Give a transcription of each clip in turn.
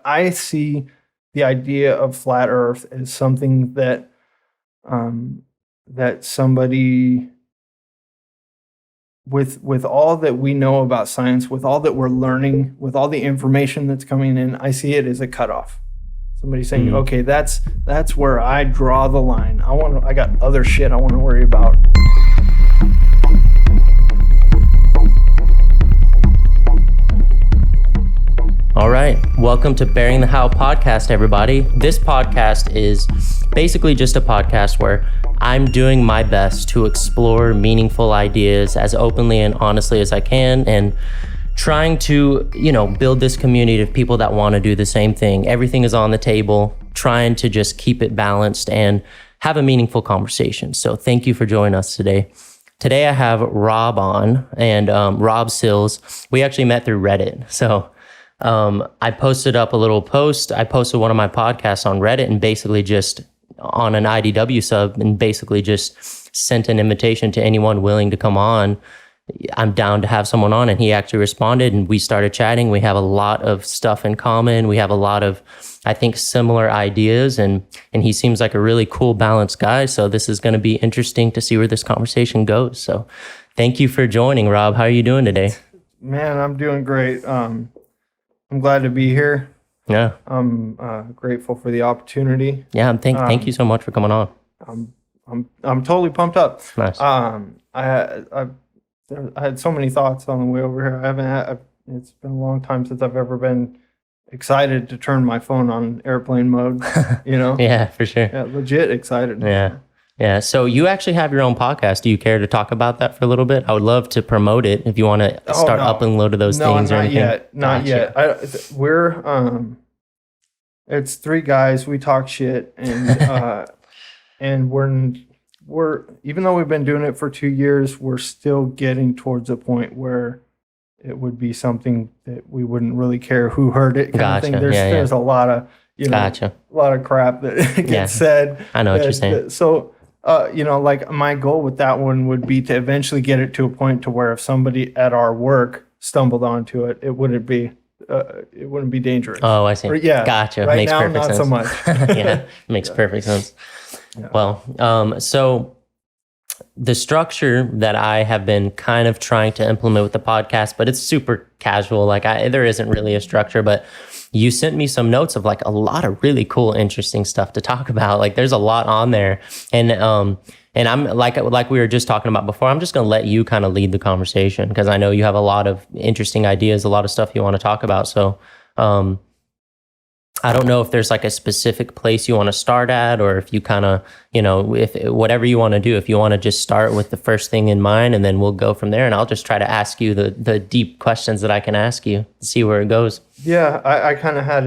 I see the idea of flat Earth as something that that somebody with all that we know about science, with all that we're learning, with all the information that's coming in, I see it as a cutoff. Somebody saying, okay, that's where I draw the line. I got other shit I want to worry about. All right, welcome to Bearing the How podcast, everybody. This podcast is basically just a podcast where I'm doing my best to explore meaningful ideas as openly and honestly as I can, and trying to, build this community of people that want to do the same thing. Everything is on the table, trying to just keep it balanced and have a meaningful conversation. So thank you for joining us today. Today I have Rob on, and Rob Sills. We actually met through Reddit. So I posted up a little post. I posted one of my podcasts on Reddit and basically just on an IDW sub and basically just sent an invitation to anyone willing to come on. I'm down to have someone on, and he actually responded and we started chatting. We have a lot of stuff in common. We have a lot of, I think, similar ideas, and he seems like a really cool, balanced guy. So this is going to be interesting to see where this conversation goes. So thank you for joining, Rob. How are you doing today? Man, I'm doing great. I'm glad to be here. Yeah. I'm grateful for the opportunity. Yeah, thank you so much for coming on. I'm totally pumped up. Nice. I had so many thoughts on the way over here. It's been a long time since I've ever been excited to turn my phone on airplane mode, Yeah, for sure. Yeah, legit excited. Yeah. So you actually have your own podcast. Do you care to talk about that for a little bit? I would love to promote it if you want to start up and load of those things or anything. Not yet. It's three guys. We talk shit, and and we're even though we've been doing it for 2 years, we're still getting towards a point where it would be something that we wouldn't really care who heard it. Gotcha. There's a lot of Gotcha. a lot of crap that gets said. I know what you're saying. So. Like my goal with that one would be to eventually get it to a point to where if somebody at our work stumbled onto it, it wouldn't be dangerous. Oh, I see. Gotcha. Right makes now, perfect not sense. so much. Yeah, makes perfect sense. Yeah. Well, so the structure that I have been kind of trying to implement with the podcast, but it's super casual. Like there isn't really a structure, but you sent me some notes of like a lot of really cool, interesting stuff to talk about. Like there's a lot on there. And I'm like we were just talking about before, I'm just going to let you kind of lead the conversation because I know you have a lot of interesting ideas, a lot of stuff you want to talk about. So, I don't know if there's like a specific place you want to start at, or if you kind of, if whatever you want to do, if you want to just start with the first thing in mind and then we'll go from there. And I'll just try to ask you the deep questions that I can ask you, see where it goes. Yeah. I kind of had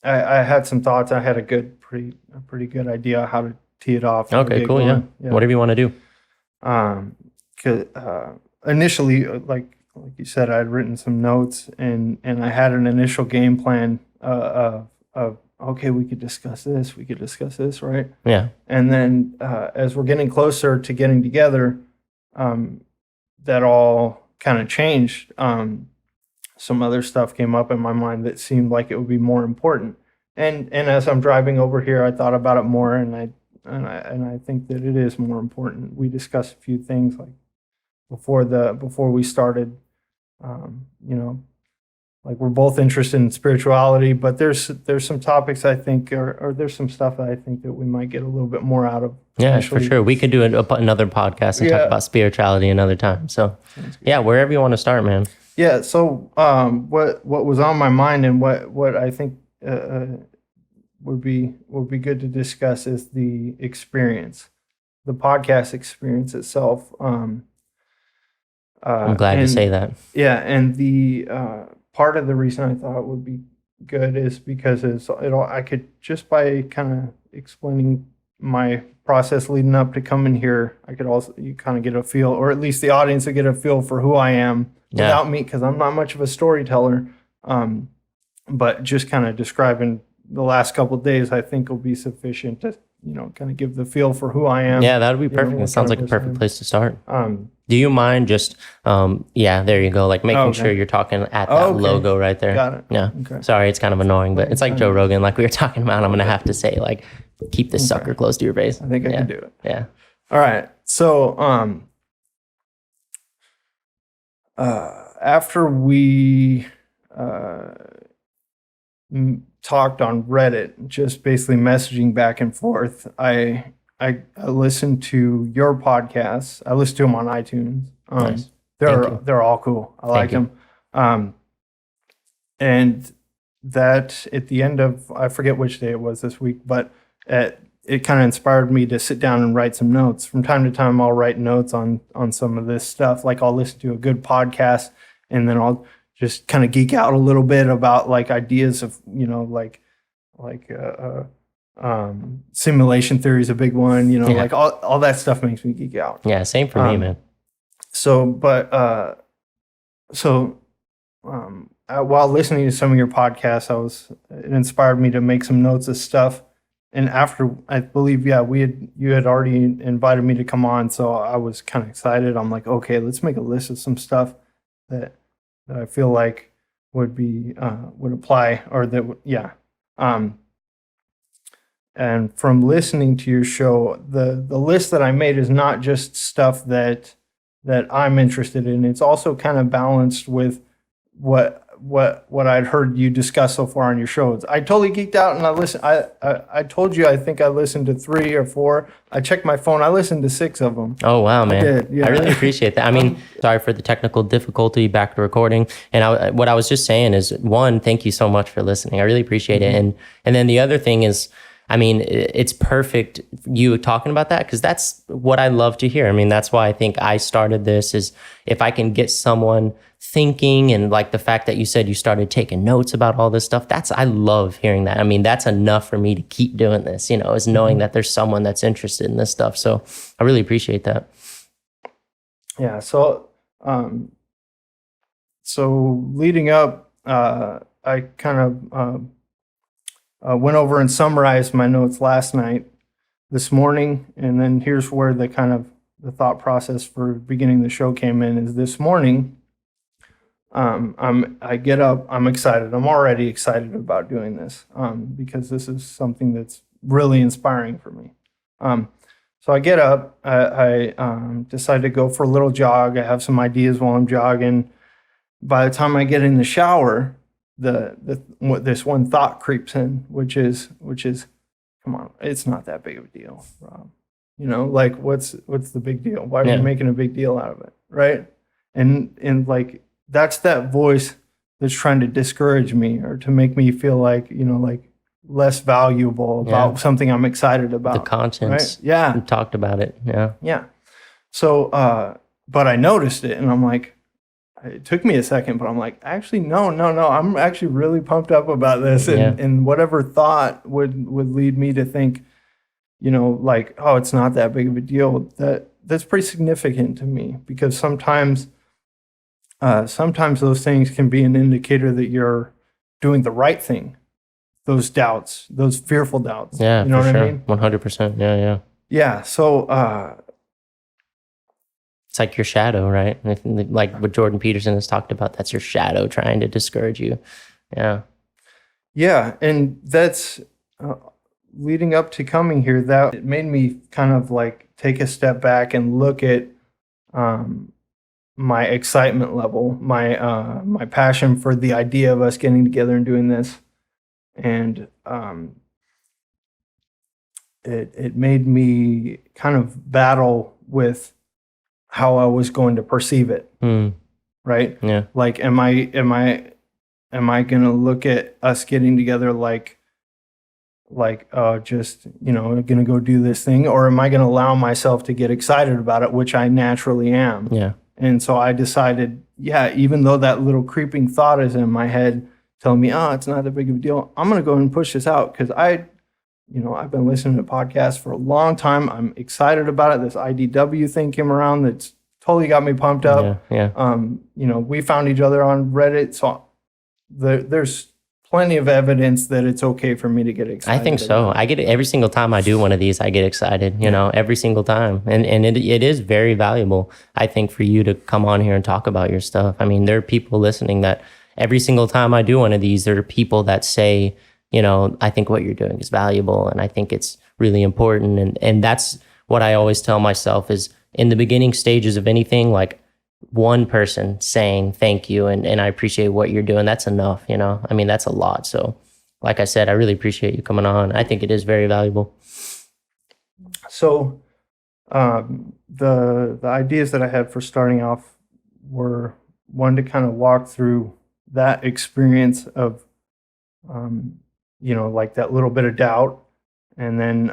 I had some thoughts. I had a pretty good idea how to tee it off. Okay, cool. Yeah. Whatever you want to do. 'Cause initially, like you said, I had written some notes and I had an initial game plan of okay, we could discuss this, right? Yeah. And then as we're getting closer to getting together, that all kind of changed. Some other stuff came up in my mind that seemed like it would be more important. And as I'm driving over here, I thought about it more, and I think that it is more important. We discussed a few things like before we started. Like we're both interested in spirituality, but there's some topics I think, or there's some stuff that I think that we might get a little bit more out of. Yeah, for sure. We could do another podcast and talk about spirituality another time. So yeah, wherever you want to start, man. Yeah. So what was on my mind and what I think would be good to discuss is the experience, the podcast experience itself. I'm glad to say that. Yeah, and the part of the reason I thought it would be good is because I could just by kind of explaining my process leading up to coming here, I could also you kind of get a feel, or at least the audience would get a feel for who I am without me, because I'm not much of a storyteller. But just kind of describing the last couple of days, I think will be sufficient kind of give the feel for who I am. Yeah, that would be perfect. It sounds like a perfect place to start. Do you mind just, there you go. Like making sure you're talking at that logo right there. Got it. Yeah. Okay. Sorry, it's kind of annoying, but it's like Joe Rogan, like we were talking about. I'm going to have to say, like, keep this sucker close to your face. I think I can do it. Yeah. All right. So, after we talked on Reddit, just basically messaging back and forth, I listened to your podcasts. I listened to them on iTunes. Nice. They're all cool. I like them. And that at the end of, I forget which day it was this week, but it kind of inspired me to sit down and write some notes. From time to time, I'll write notes on some of this stuff. Like I'll listen to a good podcast, and then I'll just kind of geek out a little bit about like ideas of, simulation theory is a big one, like all that stuff makes me geek out. Yeah, same for me, man. While listening to some of your podcasts, it inspired me to make some notes of stuff. And after, I believe, you had already invited me to come on, so I was kind of excited. I'm like, okay, let's make a list of some stuff that I feel like would apply, or that would, and from listening to your show, the list that I made is not just stuff that I'm interested in. It's also kind of balanced with what I'd heard you discuss so far on your shows. I totally geeked out and I listened. I told you I think I listened to 3 or 4. I checked my phone. I listened to 6 of them. Oh wow, man! I did, yeah. I really appreciate that. I mean, sorry for the technical difficulty. Back to recording. And what I was just saying is, one, thank you so much for listening. I really appreciate it. And then the other thing is, I mean, it's perfect you talking about that, because that's what I love to hear. I mean, that's why I think I started this, is if I can get someone thinking, and like the fact that you said you started taking notes about all this stuff, I love hearing that. I mean, that's enough for me to keep doing this, is knowing that there's someone that's interested in this stuff. So I really appreciate that. Yeah. So, leading up, I kind of, went over and summarized my notes last night, this morning, and then here's where the thought process for beginning the show came in. Is this morning, I get up, I'm excited. I'm already excited about doing this, because this is something that's really inspiring for me. So I get up, I decide to go for a little jog. I have some ideas while I'm jogging. By the time I get in the shower, this one thought creeps in, which is, come on, it's not that big of a deal, Rob. Like what's the big deal? Why are you making a big deal out of it, right? And like that's that voice that's trying to discourage me, or to make me feel like like less valuable about something I'm excited about. The conscience, right? Yeah, we talked about it. Yeah. So, but I noticed it, and I'm like, it took me a second, but I'm like, actually, no. I'm actually really pumped up about this. And whatever thought would lead me to think, like, oh, it's not that big of a deal. That's pretty significant to me, because sometimes those things can be an indicator that you're doing the right thing. Those doubts, those fearful doubts. Yeah, you know what I mean? 100%. Yeah. Yeah. So, it's like your shadow, right? Like what Jordan Peterson has talked about, that's your shadow trying to discourage you. Yeah. Yeah. And that's leading up to coming here, that it made me kind of like take a step back and look at my excitement level, my passion for the idea of us getting together and doing this. And it made me kind of battle with how I was going to perceive it. Right? Yeah. Like, am I going to look at us getting together like just, going to go do this thing, or am I going to allow myself to get excited about it, which I naturally am? Yeah. And so I decided, even though that little creeping thought is in my head telling me, oh, it's not that big of a deal, I'm going to go and push this out, because I've been listening to podcasts for a long time. I'm excited about it. This IDW thing came around that's totally got me pumped up. Yeah. We found each other on Reddit, so there's plenty of evidence that it's okay for me to get excited. I think so. I get it every single time I do one of these. I get excited, every single time, and it is very valuable. I think for you to come on here and talk about your stuff. I mean, there are people listening that every single time I do one of these, there are people that say, I think what you're doing is valuable, and I think it's really important, and that's what I always tell myself is in the beginning stages of anything, like one person saying thank you and I appreciate what you're doing, that's enough, I mean, that's a lot. So like I said, I really appreciate you coming on. I think it is very valuable. So the ideas that I had for starting off were one to kind of walk through that experience of like that little bit of doubt, and then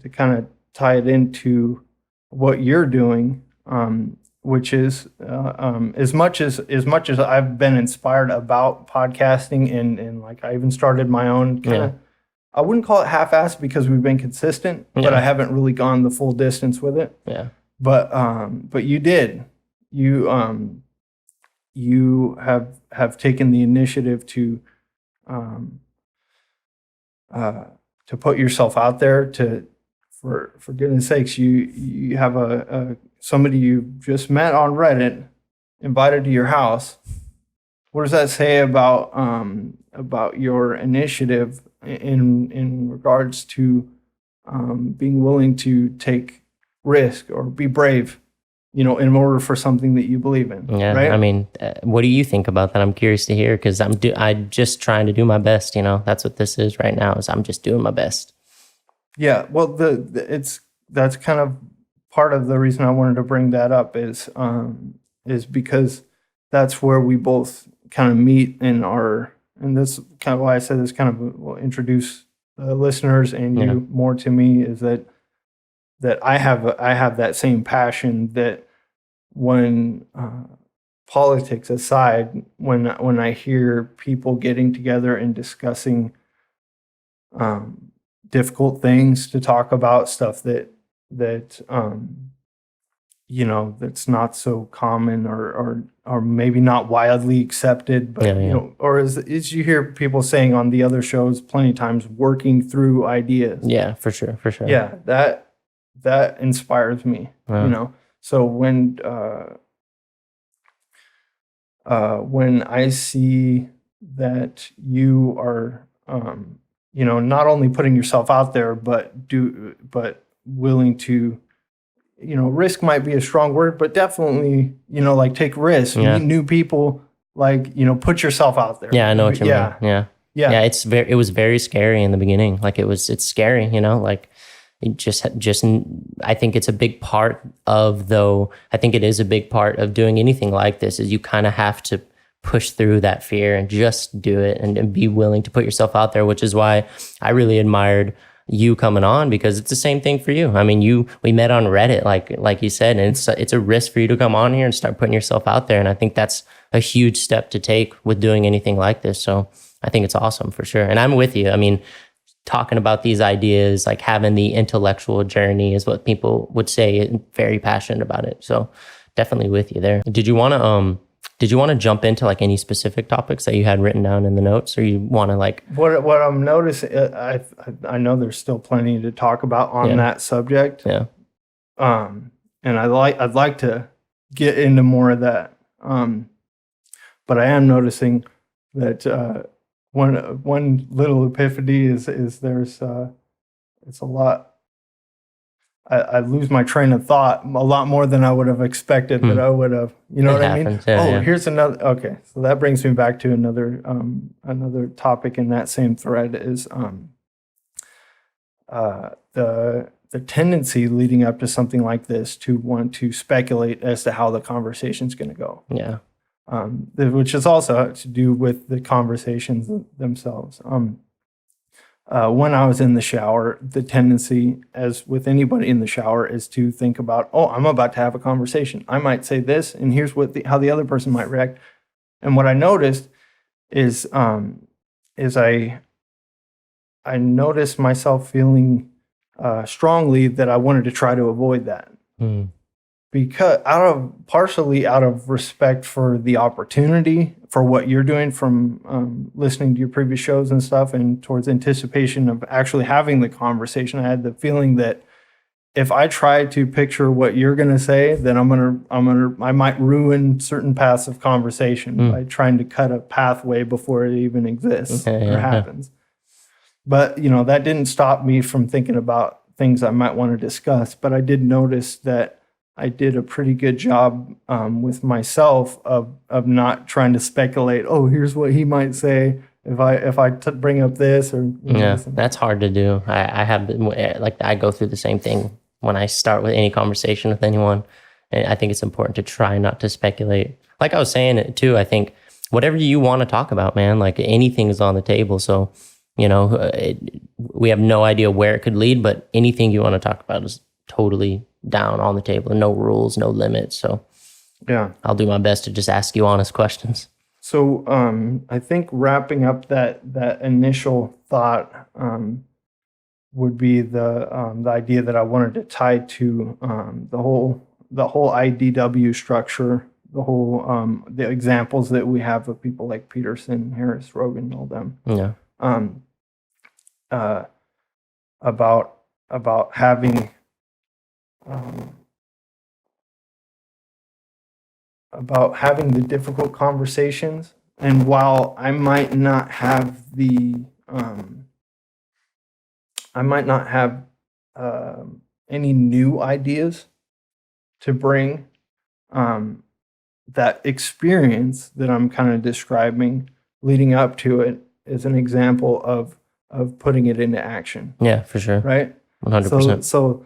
to kind of tie it into what you're doing, which is as much as I've been inspired about podcasting, and like I even started my own kind of, I wouldn't call it half-assed because we've been consistent, but I haven't really gone the full distance with it. Yeah. But you did. You have taken the initiative to put yourself out there, for goodness sakes, you have a somebody you just met on Reddit invited to your house. What does that say about your initiative in regards to being willing to take risk or be brave, in order for something that you believe in? Yeah, right? I mean, what do you think about that? I'm curious to hear, because I'm just trying to do my best. That's what this is right now. Is I'm just doing my best. Yeah, well, that's kind of part of the reason I wanted to bring that up is because that's where we both kind of meet and this kind of why I said this kind of will introduce the listeners and you more to me, is that I have that same passion that when politics aside, when I hear people getting together and discussing difficult things to talk about, stuff that that's not so common or maybe not widely accepted, but or as you hear people saying on the other shows plenty of times, working through ideas. Yeah, for sure. Yeah, that inspires me. So when I see that you are not only putting yourself out there, but willing to, risk might be a strong word, but definitely, like take risks, meet new people, like, put yourself out there. Yeah, I know what you mean. Yeah. It was very scary in the beginning. Like it's scary, like it just, I think it's a big part of, I think it is a big part of doing anything like this, is you kind of have to push through that fear and just do it and be willing to put yourself out there, which is why I really admired you coming on, because it's the same thing for you. I mean, we met on Reddit, like you said, and it's a risk for you to come on here and start putting yourself out there. And I think that's a huge step to take with doing anything like this. So I think it's awesome for sure. And I'm with you. I mean, talking about these ideas, like having the intellectual journey is what people would say, very passionate about it. So definitely with you there. Did you want to jump into like any specific topics that you had written down in the notes, or you want to like what I'm noticing? I know there's still plenty to talk about on that subject. Yeah. And I'd like to get into more of that. But I am noticing that one little epiphany is there's it's a lot. I lose my train of thought a lot more than I would have expected that I would have. You know what I mean? Here's another. Okay, so that brings me back to another topic in that same thread is the tendency leading up to something like this to want to speculate as to how the conversation's going to go. Yeah. Which is also to do with the conversations themselves. When I was in the shower, the tendency, as with anybody in the shower, is to think about, I'm about to have a conversation. I might say this, and here's how the other person might react. And what I noticed is I noticed myself feeling strongly that I wanted to try to avoid that. partially out of respect for the opportunity for what you're doing from listening to your previous shows and stuff, and towards anticipation of actually having the conversation. I had the feeling that if I try to picture what you're going to say, then I might ruin certain paths of conversation by trying to cut a pathway before it even exists or happens. But, that didn't stop me from thinking about things I might want to discuss. But I did notice that I did a pretty good job with myself of not trying to speculate. Oh, here's what he might say if I bring up this or that's hard to do. I have I go through the same thing when I start with any conversation with anyone, and I think it's important to try not to speculate. Like I was saying it too, I think whatever you want to talk about, man, like anything is on the table. So we have no idea where it could lead, but anything you want to talk about is totally down on the table, no rules, no limits. So yeah, I'll do my best to just ask you honest questions. So I think wrapping up that initial thought would be the idea that I wanted to tie to the whole IDW structure, the whole the examples that we have of people like Peterson, Harris, Rogan, all them. Yeah. About having the difficult conversations, and while I might not have any new ideas to bring, that experience that I'm kind of describing leading up to it is an example of putting it into action. Yeah, for sure. Right? 100%. So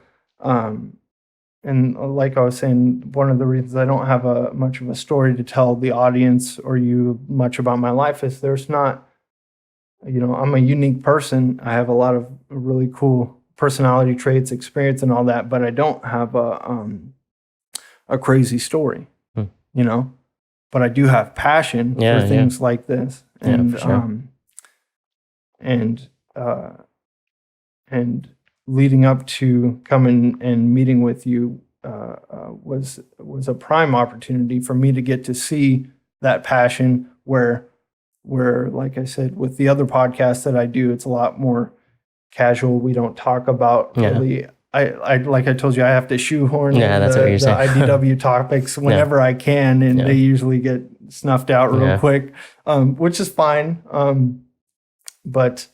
and like I was saying, one of the reasons I don't have much of a story to tell the audience or you much about my life is there's not, I'm a unique person. I have a lot of really cool personality traits, experience, and all that, but I don't have a crazy story, But I do have passion for things like this, and for sure. And leading up to coming and meeting with you was a prime opportunity for me to get to see that passion where like I said, with the other podcasts that I do, it's a lot more casual. We don't talk about really. I like I told you, I have to shoehorn that's what you're saying. IDW topics whenever I can, and they usually get snuffed out real quick, which is fine. But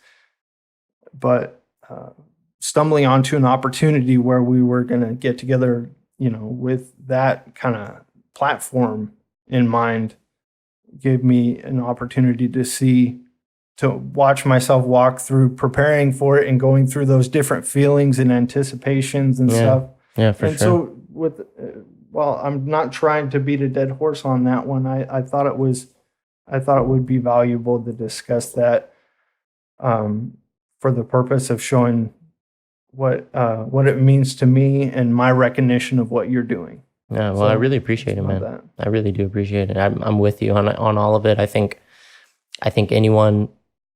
stumbling onto an opportunity where we were going to get together, with that kind of platform in mind, gave me an opportunity to watch myself walk through preparing for it and going through those different feelings and anticipations and stuff. Yeah, for and sure. So while I'm not trying to beat a dead horse on that one, I thought it would be valuable to discuss that for the purpose of showing what it means to me and my recognition of what you're doing. Yeah, well, I really appreciate it, man. I really do appreciate it. I'm with you on all of it. I think anyone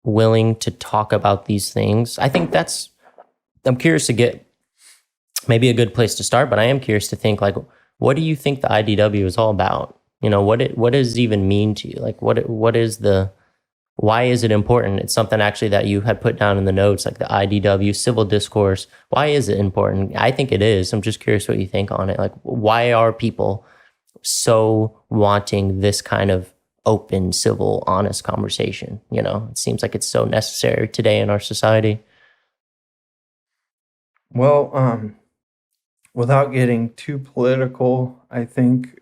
willing to talk about these things, I'm curious to get maybe a good place to start, but I am curious to think, like, what do you think the IDW is all about? What does it even mean to you? Like, why is it important? It's something actually that you had put down in the notes, like the IDW, civil discourse. Why is it important? I think it is. I'm just curious what you think on it. Like, why are people so wanting this kind of open, civil, honest conversation? It seems like it's so necessary today in our society. Well, without getting too political, I think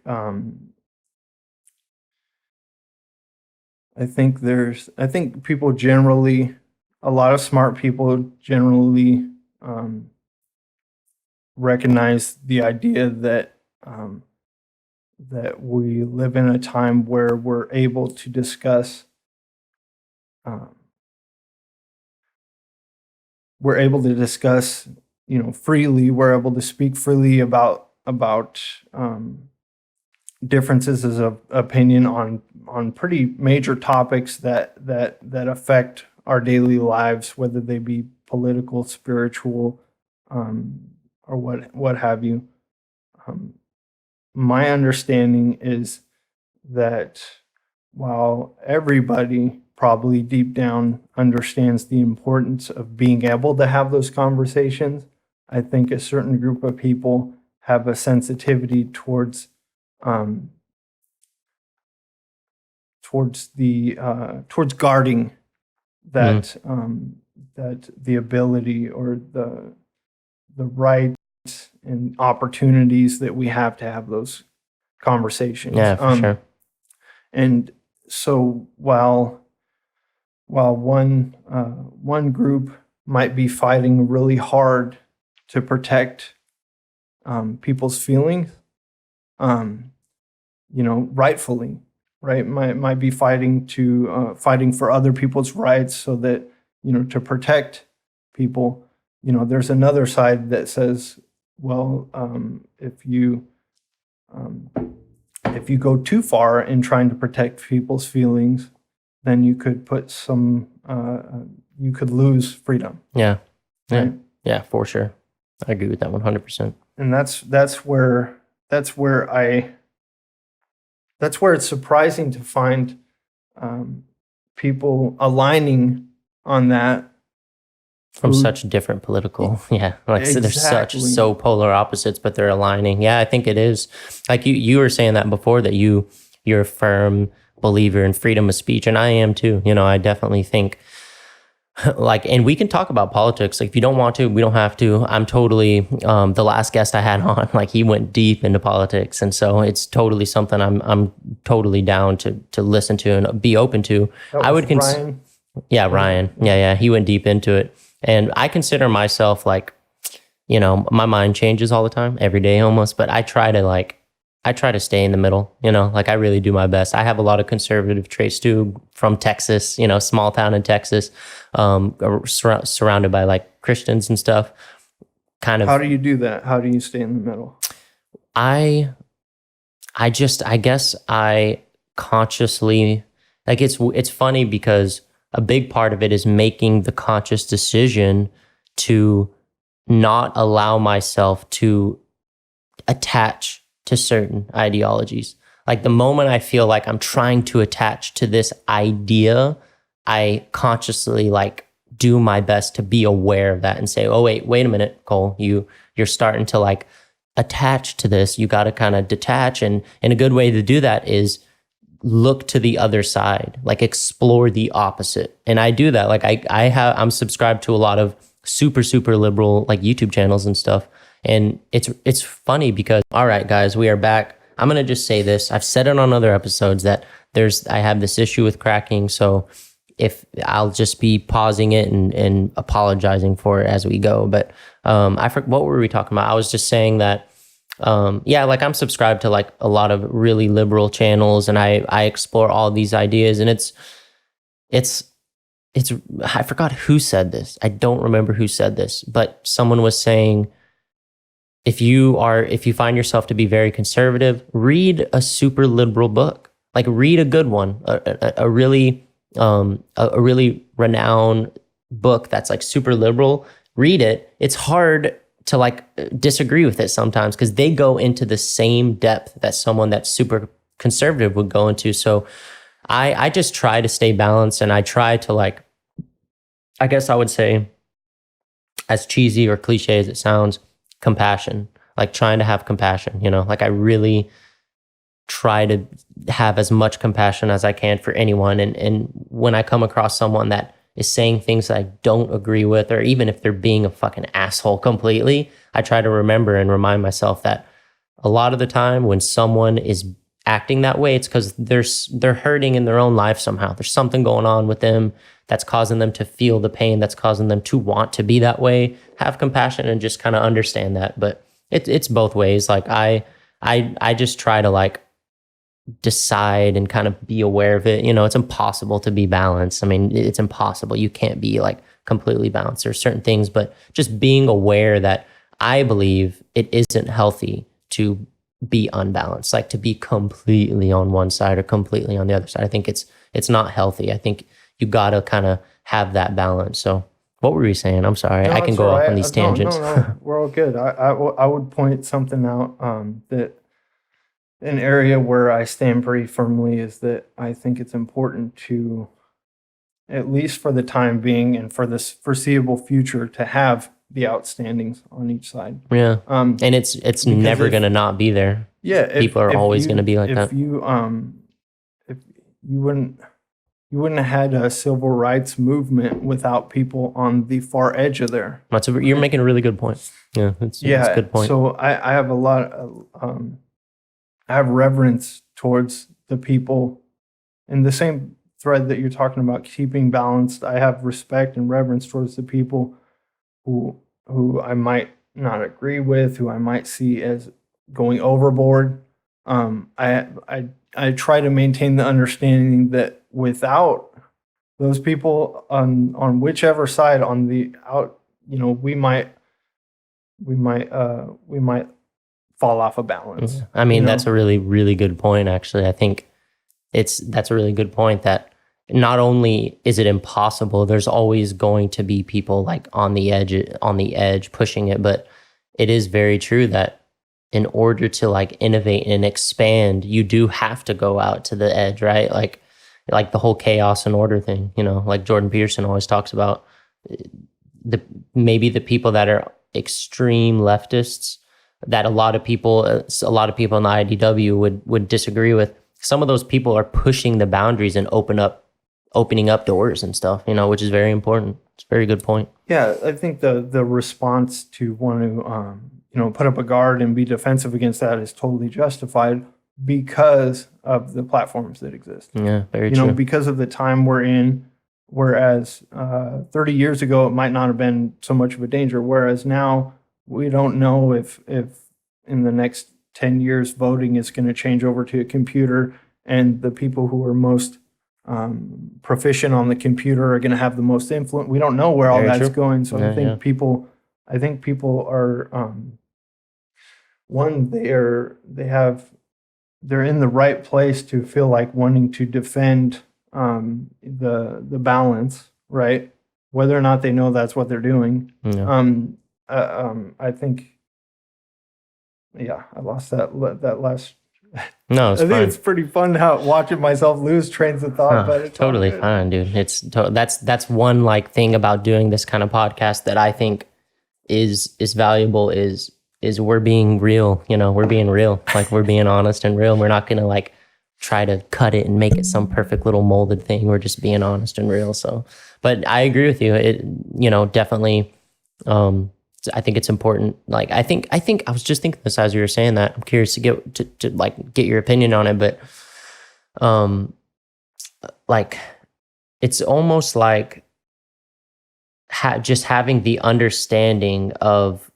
people generally, a lot of smart people generally recognize the idea that that we live in a time where we're able to discuss freely. We're able to speak freely about differences of opinion on pretty major topics that affect our daily lives, whether they be political, spiritual, or what have you. my understanding is that while everybody probably deep down understands the importance of being able to have those conversations, I think a certain group of people have a sensitivity towards towards guarding that that the ability or the rights and opportunities that we have to have those conversations. Yeah, for sure. And so while one group might be fighting really hard to protect people's feelings, rightfully, right, might be fighting for other people's rights so that, to protect people. There's another side that says, well, if you go too far in trying to protect people's feelings, then you could you could lose freedom. Yeah. Right? Yeah, for sure. I agree with that 100%. And that's where it's surprising to find people aligning on that from such different political, Exactly. they're so polar opposites, but they're aligning. Yeah, I think it is. Like you were saying that before, that you're a firm believer in freedom of speech, and I am too. I definitely think, and we can talk about politics. Like, if you don't want to, we don't have to. I'm totally, the last guest I had on, he went deep into politics. And so it's totally something I'm totally down to listen to and be open to. I would Ryan. Yeah, Ryan. Yeah. He went deep into it. And I consider myself my mind changes all the time, every day almost, but I try to stay in the middle, I really do my best. I have a lot of conservative traits too, from Texas, small town in Texas, surrounded by Christians and stuff. How do you do that? How do you stay in the middle? I guess I consciously, it's funny because a big part of it is making the conscious decision to not allow myself to attach to certain ideologies. The moment I feel like I'm trying to attach to this idea, I consciously do my best to be aware of that and say, oh, wait a minute, Cole, you're starting to attach to this. You got to kind of detach. And a good way to do that is look to the other side, explore the opposite. And I do that. I'm subscribed to a lot of super, super liberal YouTube channels and stuff. And it's funny because, all right, guys, we are back. I'm going to just say this. I've said it on other episodes that I have this issue with cracking. So if I'll just be pausing it and apologizing for it as we go. But what were we talking about? I was just saying that, I'm subscribed to a lot of really liberal channels, and I explore all these ideas, and it's I forgot who said this. I don't remember who said this, but someone was saying, if you find yourself to be very conservative, read a super liberal book. Read a good one, a really renowned book that's super liberal. Read it. It's hard to disagree with it sometimes because they go into the same depth that someone that's super conservative would go into. So I just try to stay balanced, and I try to I guess I would say, as cheesy or cliche as it sounds, compassion, trying to have compassion, I really try to have as much compassion as I can for anyone. And when I come across someone that is saying things that I don't agree with, or even if they're being a fucking asshole completely, I try to remember and remind myself that a lot of the time when someone is acting that way, it's because they're hurting in their own life somehow. There's something going on with them that's causing them to feel the pain, that's causing them to want to be that way. Have compassion and just kind of understand that. But it's both ways. I just try to decide and kind of be aware of it. It's impossible to be balanced. I mean, it's impossible. You can't be completely balanced. There's certain things, but just being aware that I believe it isn't healthy to be unbalanced, to be completely on one side or completely on the other side. I think it's not healthy. I think you got to kind of have that balance. So what were we saying? I'm sorry. No, I can go off on these tangents. No, we're all good. I would point something out that an area where I stand pretty firmly is that I think it's important to, at least for the time being and for this foreseeable future, to have the outstandings on each side. Yeah. And it's never going to not be there. Yeah. People are always going to be like that. If you wouldn't have had a civil rights movement without people on the far edge of there. You're making a really good point. Yeah. That's a good point. So I have a lot I have reverence towards the people in the same thread that you're talking about, keeping balanced. I have respect and reverence towards the people who I might not agree with, who I might see as going overboard. I try to maintain the understanding that without those people on whichever side on the out, we might fall off a balance. I mean, that's a really, really good point, actually. I think that's a really good point that not only is it impossible, there's always going to be people like on the edge pushing it, but it is very true that in order to like innovate and expand, you do have to go out to the edge, right? Like the whole chaos and order thing, like Jordan Peterson always talks about, maybe the people that are extreme leftists that a lot of people in the IDW would disagree with. Some of those people are pushing the boundaries and opening up doors and stuff, which is very important. It's a very good point. Yeah, I think the response to want to put up a guard and be defensive against that is totally justified because of the platforms that exist. Yeah, very true. Because of the time we're in, whereas 30 years ago it might not have been so much of a danger, whereas now we don't know if in the next 10 years voting is going to change over to a computer, and the people who are most proficient on the computer are going to have the most influence. We don't know where all that's going. So I think people are they're in the right place to feel like wanting to defend the balance, right? Whether or not they know that's what they're doing. I think, I lost that last. No, it's I think fine. it's pretty fun watching myself lose trains of thought, but it's totally fine, dude. That's one like thing about doing this kind of podcast that I think is valuable is we're being real. We're being real, like we're being honest and real. We're not gonna like try to cut it and make it some perfect little molded thing. We're just being honest and real. So, but I agree with you. It definitely. I think it's important. Like, I think I was just thinking this as you were saying that. I'm curious to get your opinion on it, but, like, it's almost like just having the understanding of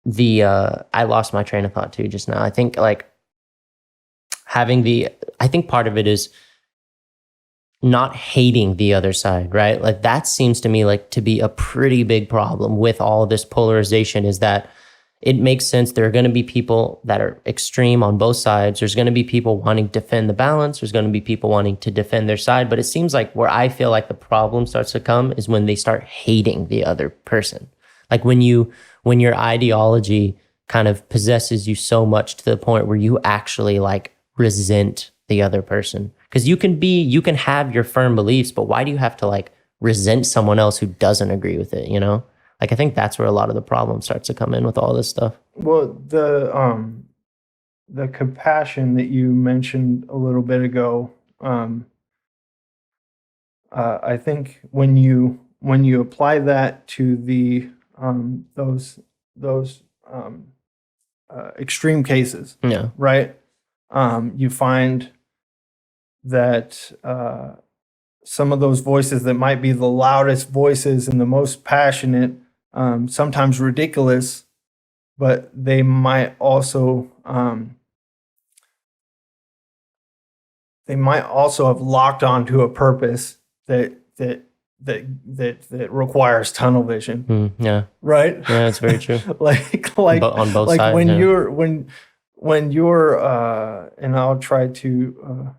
I lost my train of thought too just now. I think like I think part of it is not hating the other side, right? Like that seems to me like to be a pretty big problem with all this polarization, is that it makes sense. There are going to be people that are extreme on both sides. There's going to be people wanting to defend the balance. There's going to be people wanting to defend their side. But it seems like where I feel like the problem starts to come is when they start hating the other person. Like when your ideology kind of possesses you so much to the point where you actually like resent the other person. Because you can have your firm beliefs, but why do you have to like resent someone else who doesn't agree with it, Like I think that's where a lot of the problem starts to come in with all this stuff. Well, the compassion that you mentioned a little bit ago, I think when you apply that to the those extreme cases, right? You find that some of those voices that might be the loudest voices and the most passionate, sometimes ridiculous, but they might also have locked onto a purpose that requires tunnel vision. Right. Yeah, it's very true. like on both sides. When you're and I'll try to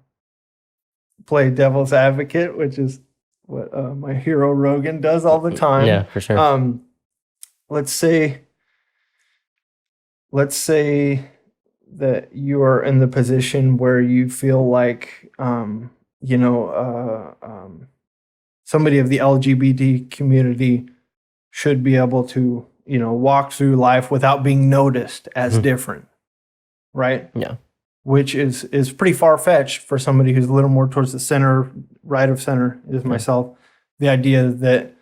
play devil's advocate, which is what my hero Rogan does all the time. Yeah, for sure. Let's say that you are in the position where you feel like, somebody of the LGBT community should be able to, walk through life without being noticed as different, right? Yeah. Which is pretty far-fetched for somebody who's a little more towards the center, right of center, is myself. The idea that,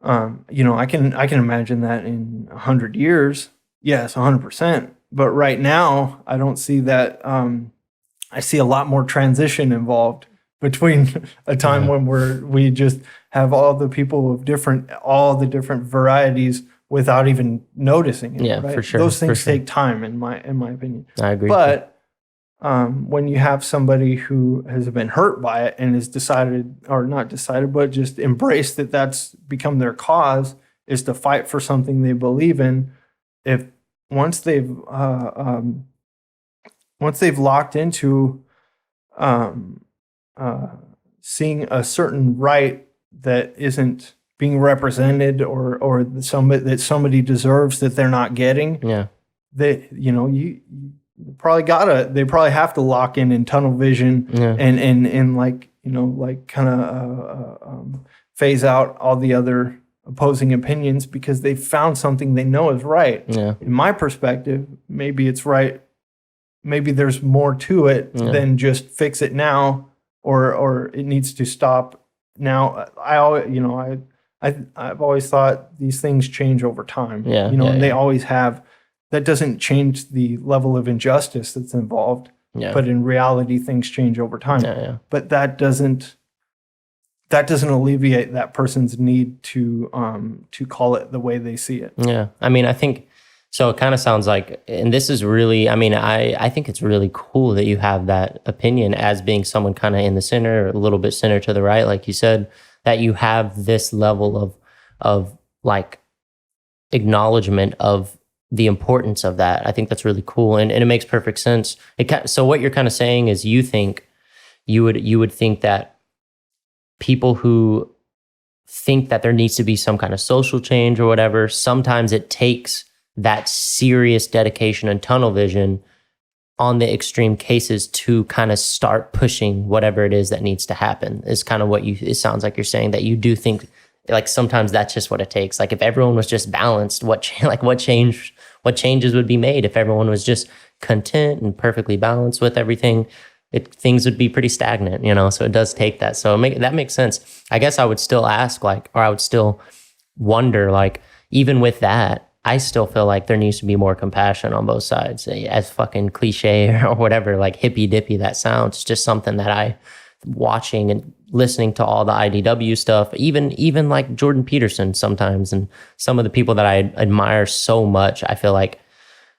I can imagine that in 100 years, yes, 100%. But right now, I don't see that. I see a lot more transition involved between a time when we just have all the people of all the different varieties without even noticing it. Yeah, right? for sure. Those things take time, in my opinion. I agree. But when you have somebody who has been hurt by it and has decided, or not decided, but just embraced that that's become their cause, is to fight for something they believe in. If once they've locked into seeing a certain right that isn't being represented, or that somebody deserves that they're not getting, they probably have to lock in tunnel vision and phase out all the other opposing opinions, because they found something they know is right. In my perspective, maybe it's right. Maybe there's more to it than just fix it now, or it needs to stop now. I've always thought these things change over time. And they always have. That doesn't change the level of injustice that's involved. But in reality, things change over time. But that doesn't alleviate that person's need to call it the way they see it. I mean, I think so. It kind of sounds like, and this is really, I mean, I think it's really cool that you have that opinion as being someone kind of in the center, or a little bit center to the right, like you said, that you have this level of like acknowledgement of the importance of that. I think that's really cool, and it makes perfect sense. So what you're kind of saying is you would think that people who think that there needs to be some kind of social change or whatever, sometimes it takes that serious dedication and tunnel vision on the extreme cases to kind of start pushing whatever it is that needs to happen, is kind of what it sounds like you're saying, that you do think like sometimes that's just what it takes. Like if everyone was just balanced, what changes would be made if everyone was just content and perfectly balanced with everything? Things would be pretty stagnant, so it does take that. So that makes sense. I guess I would still ask, or I would still wonder, even with that, I still feel like there needs to be more compassion on both sides. As fucking cliche or whatever, hippy dippy that sounds, it's just something that watching and listening to all the IDW stuff, even like Jordan Peterson sometimes, and some of the people that I admire so much, I feel like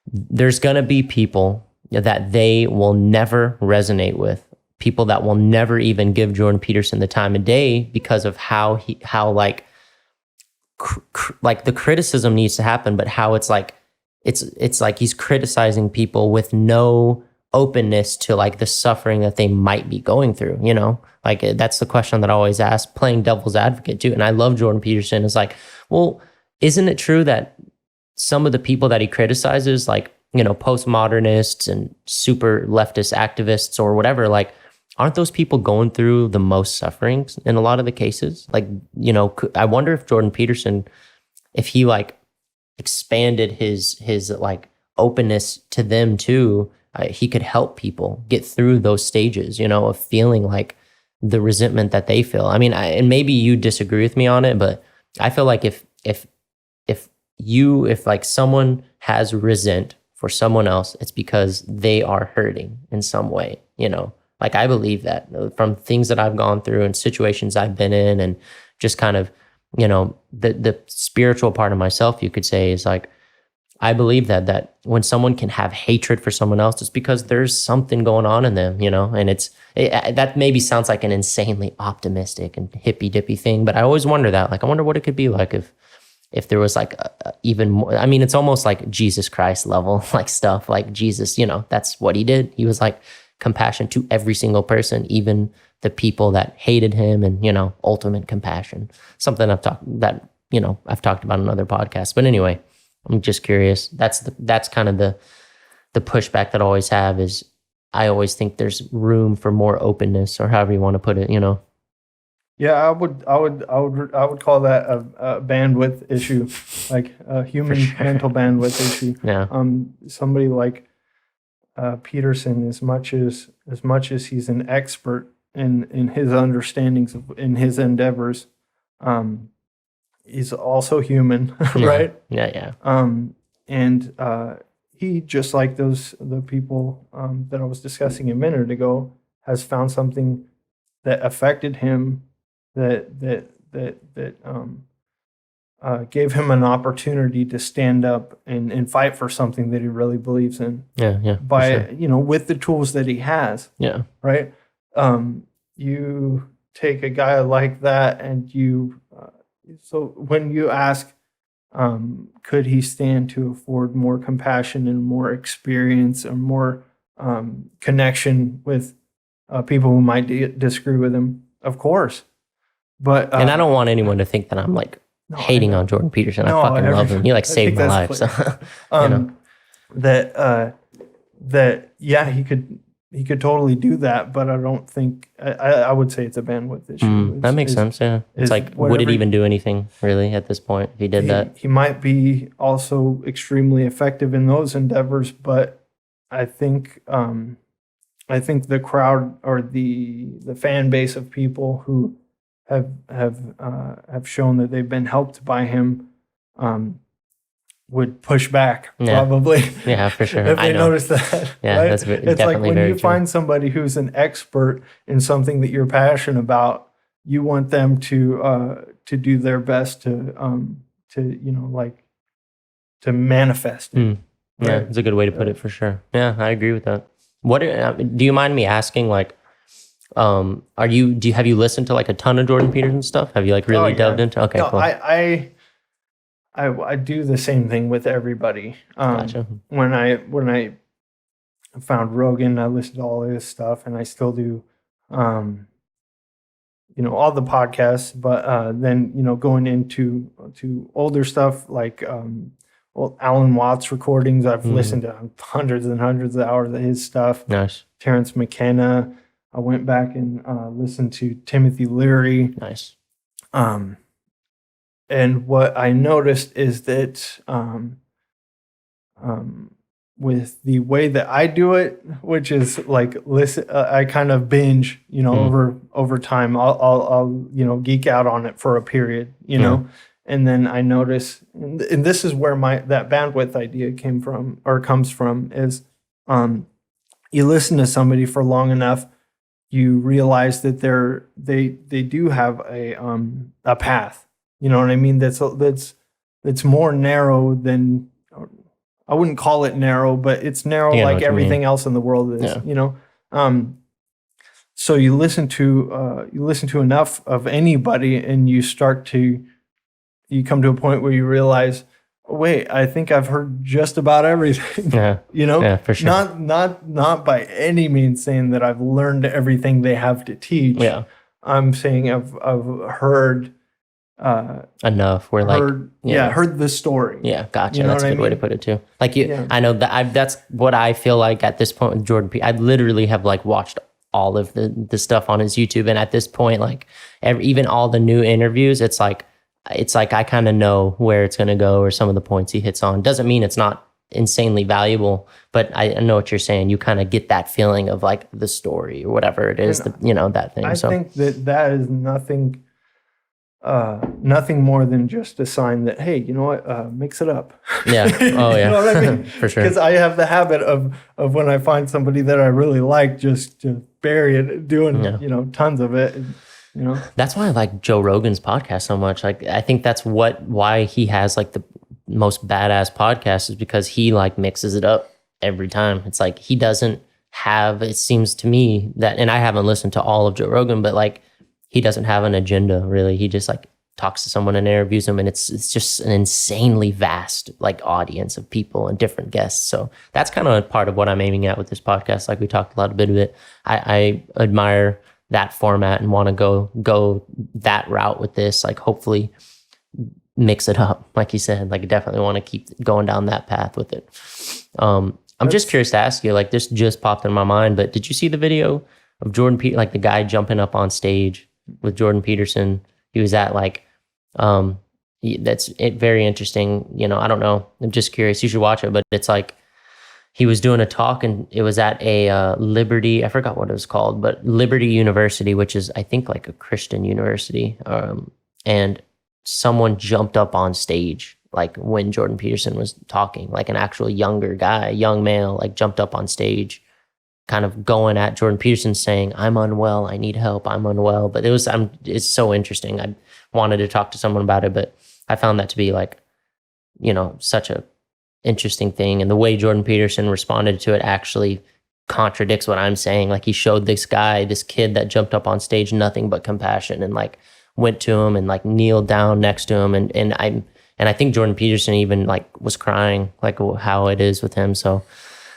there's going to be people that they will never resonate with, people that will never even give Jordan Peterson the time of day because of how the criticism needs to happen, but how it's like he's criticizing people with no openness to the suffering that they might be going through, that's the question that I always ask, playing devil's advocate too. And I love Jordan Peterson. It's well, isn't it true that some of the people that he criticizes, postmodernists and super leftist activists or whatever, aren't those people going through the most sufferings in a lot of the cases? I wonder if Jordan Peterson, if he expanded his openness to them too, he could help people get through those stages, of feeling the resentment that they feel. I mean, and maybe you disagree with me on it, but I feel like if someone has resent for someone else, it's because they are hurting in some way, I believe that from things that I've gone through and situations I've been in, and just kind of, the spiritual part of myself, you could say, is I believe that when someone can have hatred for someone else, it's because there's something going on in them, and that maybe sounds like an insanely optimistic and hippy dippy thing, but I always wonder that, I wonder what it could be like if there was even more. I mean, it's almost like Jesus Christ level, stuff, Jesus, that's what he did. He was compassion to every single person, even the people that hated him, and, ultimate compassion, something I've talked about in other podcasts. But anyway, I'm just curious. That's kind of the pushback that I always have is I always think there's room for more openness, or however you want to put it, you know? Yeah, I would call that a bandwidth issue, like a human mental bandwidth issue. Yeah. Somebody like Peterson, as much as he's an expert in his understandings in his endeavors, he's also human, right? Yeah. And he, just like the people that I was discussing a minute ago, has found something that affected him, that gave him an opportunity to stand up and fight for something that he really believes in. Yeah. By with the tools that he has. Yeah. Right. You take a guy like that, and so when you ask, could he stand to afford more compassion and more experience or more connection with people who might disagree with him? Of course. But and I don't want anyone to think that I'm like hating on Jordan Peterson. I fucking love him. He like saved my life. So, that he could totally do that, but I don't think I would say it's a bandwidth issue. That makes sense. Yeah, it's like, would it even do anything really at this point if he did that? He might be also extremely effective in those endeavors, but I think the crowd, or the fan base of people who have shown that they've been helped by him would push back, probably. Yeah, for sure. If they notice that. Yeah, right? that's it's like when you find somebody who's an expert in something that you're passionate about, you want them to do their best to manifest it. Yeah, it's a good way to put it, for sure. Yeah, I agree with that. What do you mind me asking, like, have you listened to like a ton of Jordan Peterson stuff? Have you like really delved into? Okay, cool. I do the same thing with everybody. Gotcha. When I found Rogan, I listened to all his stuff, and I still do, all the podcasts. But then going into older stuff like Alan Watts recordings, I've listened to hundreds and hundreds of hours of his stuff. Nice. Terrence McKenna. I went back and listened to Timothy Leary. Nice. And what I noticed is that with the way that I do it, which is like listen, I kind of binge, over time. I'll geek out on it for a period, and then I notice, and this is where that bandwidth idea comes from, is you listen to somebody for long enough, you realize that they do have a path. You know what I mean? That's more narrow than, I wouldn't call it narrow, but it's narrow like everything else in the world is. Yeah. So you listen to enough of anybody, and you come to a point where you realize, wait, I think I've heard just about everything. Yeah. Yeah, for sure. Not by any means saying that I've learned everything they have to teach. Yeah. I'm saying I've heard enough where heard the story. Yeah, gotcha. That's a good way to put it too. Like I know that that's what I feel like at this point with Jordan P. I literally have like watched all of the stuff on his YouTube, and at this point, like even all the new interviews, it's like I kind of know where it's going to go, or some of the points he hits on. Doesn't mean it's not insanely valuable, but I know what you're saying. You kind of get that feeling of like the story or whatever it is, that thing. I think that is nothing more than just a sign that, hey, you know what, mix it up. Yeah. Oh yeah. You know what I mean? For sure. Because I have the habit of when I find somebody that I really like, just to bury it, doing tons of it. That's why I like Joe Rogan's podcast so much. Like, I think that's why he has like the most badass podcast, is because he like mixes it up every time. It's like he doesn't have, it seems to me that, and I haven't listened to all of Joe Rogan, but like he doesn't have an agenda really. He just like talks to someone and interviews them, and it's just an insanely vast like audience of people and different guests. So that's kind of part of what I'm aiming at with this podcast. Like we talked a lot bit of it. I admire that format and want to go that route with this. Like hopefully mix it up, like you said. Like I definitely want to keep going down that path with it. I'm just curious to ask you, like this just popped in my mind, but did you see the video of like the guy jumping up on stage with Jordan Peterson? He was at like, very interesting. You know, I don't know. I'm just curious. You should watch it, but it's like, he was doing a talk and it was at a Liberty, I forgot what it was called, but Liberty University, which is, I think, like a Christian university. And someone jumped up on stage, like when Jordan Peterson was talking, like an actual younger guy, young male, like jumped up on stage, kind of going at Jordan Peterson saying, I'm unwell, I need help, I'm unwell. But it's so interesting. I wanted to talk to someone about it, but I found that to be like, you know, such a interesting thing, and the way Jordan Peterson responded to it actually contradicts what I'm saying. Like he showed this kid that jumped up on stage nothing but compassion, and like went to him and like kneeled down next to him, and I think Jordan Peterson even like was crying, like how it is with him. So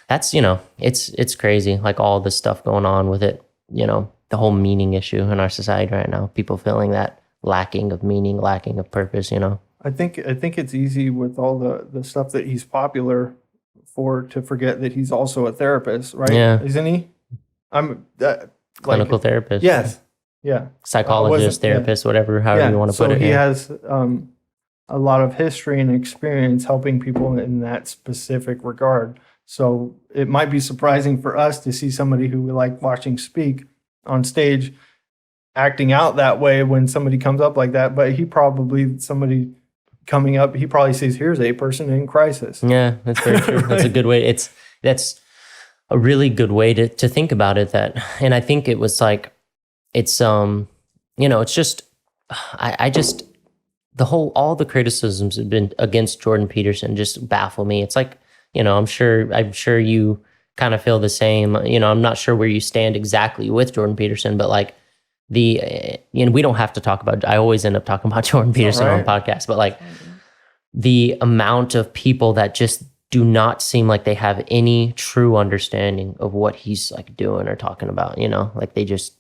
that's, you know, it's crazy, like all this stuff going on with it, you know, the whole meaning issue in our society right now, people feeling that lacking of meaning, lacking of purpose, you know. I think it's easy with all the stuff that he's popular for to forget that he's also a therapist, right? Yeah. Isn't he? Clinical therapist. Yes. Yeah. Psychologist, therapist, whatever, however you want to put it. So he has a lot of history and experience helping people in that specific regard. So it might be surprising for us to see somebody who we like watching speak on stage acting out that way when somebody comes up like that. But somebody coming up, he probably sees, here's a person in crisis. Yeah, that's very true. Right? That's a good way. That's a really good way to think about it. And I think it was like, it's you know, it's just, I just, all the criticisms have been against Jordan Peterson just baffle me. It's like, you know, I'm sure you kind of feel the same. You know, I'm not sure where you stand exactly with Jordan Peterson, but like, you know, we don't have to talk about, I always end up talking about Jordan Peterson on podcasts, but like the amount of people that just do not seem like they have any true understanding of what he's like doing or talking about, you know, like they just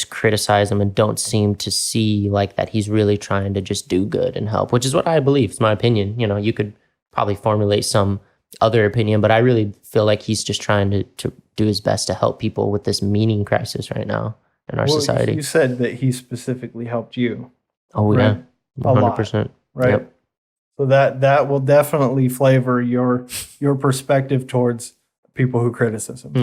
criticize him and don't seem to see like that he's really trying to just do good and help, which is what I believe. It's my opinion. You know, you could probably formulate some other opinion, but I really feel like he's just trying to do his best to help people with this meaning crisis right now in our society. You said that he specifically helped you. Oh, right? Yeah. 100%. Right. Yep. So that will definitely flavor your perspective towards people who criticize, right?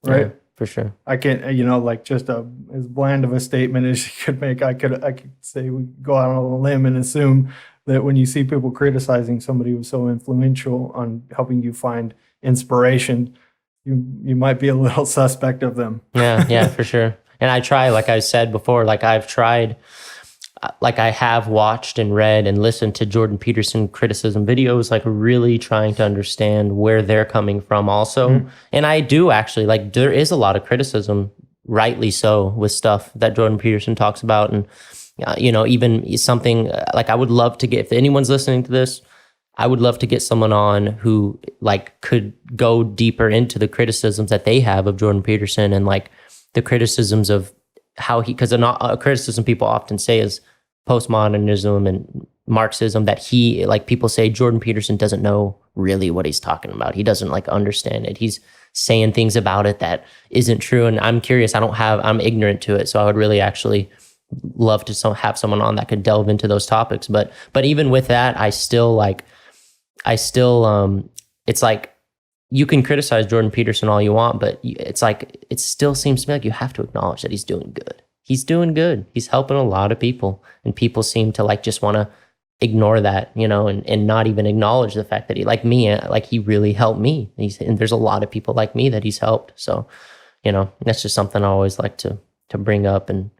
Yeah, for sure. I can't, you know, like just as bland of a statement as you could make, I could say we go out on a limb and assume that when you see people criticizing somebody who's so influential on helping you find inspiration, you might be a little suspect of them. Yeah, for sure. And I try, like I said before, like I've tried, like I have watched and read and listened to Jordan Peterson criticism videos, like really trying to understand where they're coming from also. Mm-hmm. And I do actually, like there is a lot of criticism, rightly so, with stuff that Jordan Peterson talks about. And, you know, even something like I would love to get, if anyone's listening to this, I would love to get someone on who like could go deeper into the criticisms that they have of Jordan Peterson and like the criticisms of how because a criticism people often say is postmodernism and Marxism, that he, like people say Jordan Peterson doesn't know really what he's talking about. He doesn't like understand it. He's saying things about it that isn't true. And I'm curious, I'm ignorant to it. So I would really actually love to have someone on that could delve into those topics. But even with that, it's like you can criticize Jordan Peterson all you want, but it's like it still seems to me like you have to acknowledge that he's doing good. He's doing good. He's helping a lot of people, and people seem to like just want to ignore that, you know, and not even acknowledge the fact that he, like me, like he really helped me. And there's a lot of people like me that he's helped. So, you know, that's just something I always like to bring up. And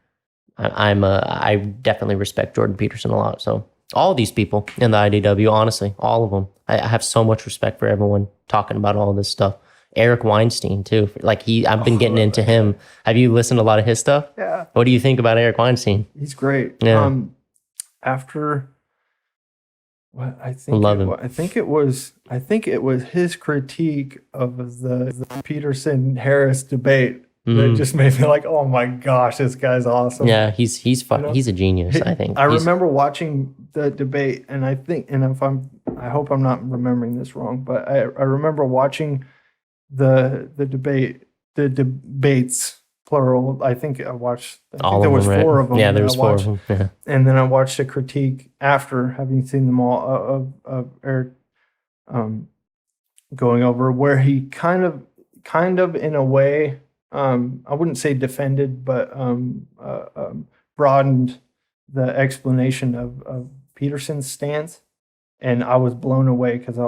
I definitely respect Jordan Peterson a lot. So all these people in the IDW, honestly, all of them, I have so much respect for everyone talking about all this stuff. Eric Weinstein too. Like I've been getting into him. Have you listened to a lot of his stuff? Yeah. What do you think about Eric Weinstein? He's great. Yeah. After what I think it was his critique of the Peterson Harris debate that just made me like, oh my gosh, this guy's awesome. Yeah, he's fun. You know? He's a genius, I think. I remember watching the debate, and I think, and if I hope I'm not remembering this wrong, but I remember watching the debates, plural. I think there was four of them. Yeah, there was four of them. Yeah. And then I watched a critique after having seen them all of Eric going over, where he kind of in a way, I wouldn't say defended, but broadened the explanation of Peterson's stance. And I was blown away because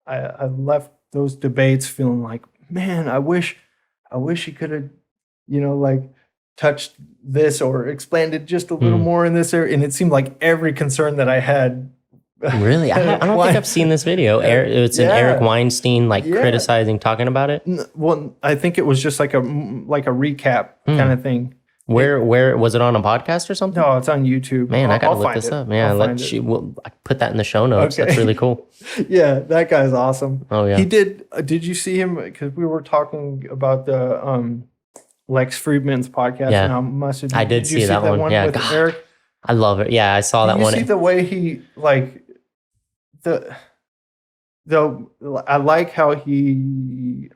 I left those debates feeling like, man, I wish he could have, like touched this or expanded just a little more in this area. And it seemed like every concern that I had. Really? I don't think I've seen this video. It's an Eric Weinstein criticizing, talking about it. Well, I think it was just like a recap kind of thing. Where was it, on a podcast or something? No, it's on YouTube. Man, I gotta look this up. Yeah, I put that in the show notes. Okay. That's really cool. Yeah, that guy's awesome. Oh yeah, he did. Did you see him? Because we were talking about the Lex Friedman's podcast. Yeah, and how much I did see that one. Yeah, with Eric. I love it. Yeah, I saw that one. You see the way he I like how he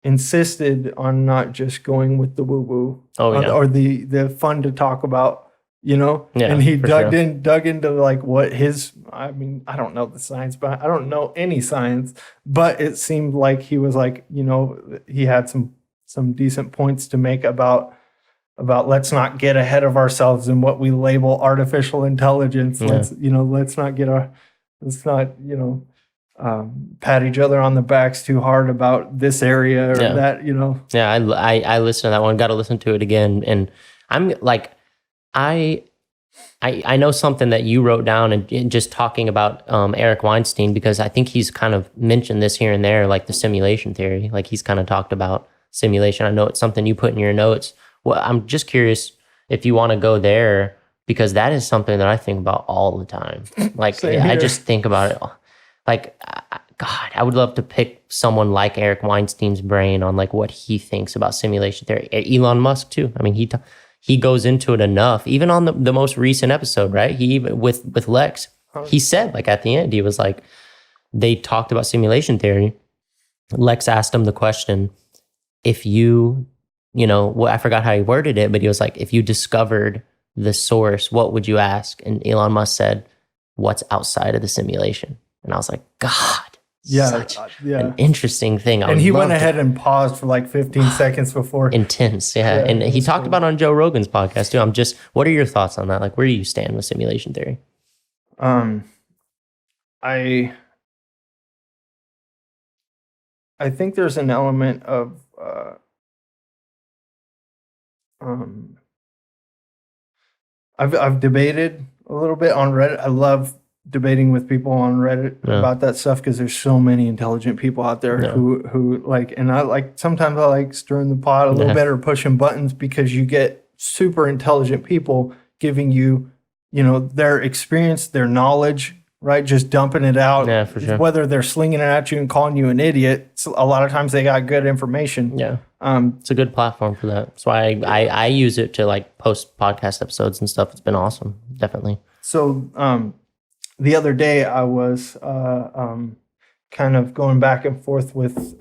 insisted on not just going with the woo-woo or the fun to talk about, and he dug into like what I don't know the science, but I don't know any science, but it seemed like he was like, he had some decent points to make about let's not get ahead of ourselves in what we label artificial intelligence. Let's not pat each other on the backs too hard about this area or that, Yeah, I listened to that one, got to listen to it again. And I'm like, I know something that you wrote down and just talking about Eric Weinstein, because I think he's kind of mentioned this here and there, like the simulation theory. Like he's kind of talked about simulation. I know it's something you put in your notes. Well, I'm just curious if you want to go there, because that is something that I think about all the time. Like I just think about it. Like, God, I would love to pick someone like Eric Weinstein's brain on like what he thinks about simulation theory. Elon Musk too. I mean, he goes into it enough, even on the most recent episode, right? He even with Lex, he said like at the end, he was like, they talked about simulation theory. Lex asked him the question, if you, I forgot how he worded it, but he was like, if you discovered the source, what would you ask? And Elon Musk said, what's outside of the simulation? And I was like, God, such an interesting thing. And he went ahead and paused for like 15 seconds before. Intense, yeah. And he talked about it on Joe Rogan's podcast too. What are your thoughts on that? Like, where do you stand with simulation theory? I think there's an element of I've debated a little bit on Reddit. I love debating with people on Reddit about that stuff, because there's so many intelligent people out there who like, and sometimes I like stirring the pot a little bit or pushing buttons, because you get super intelligent people giving you, their experience, their knowledge, right? Just dumping it out. Yeah, for sure. Whether they're slinging it at you and calling you an idiot, a lot of times they got good information. Yeah. It's a good platform for that. That's why I use it to like post podcast episodes and stuff. It's been awesome. Definitely. So, the other day I was kind of going back and forth with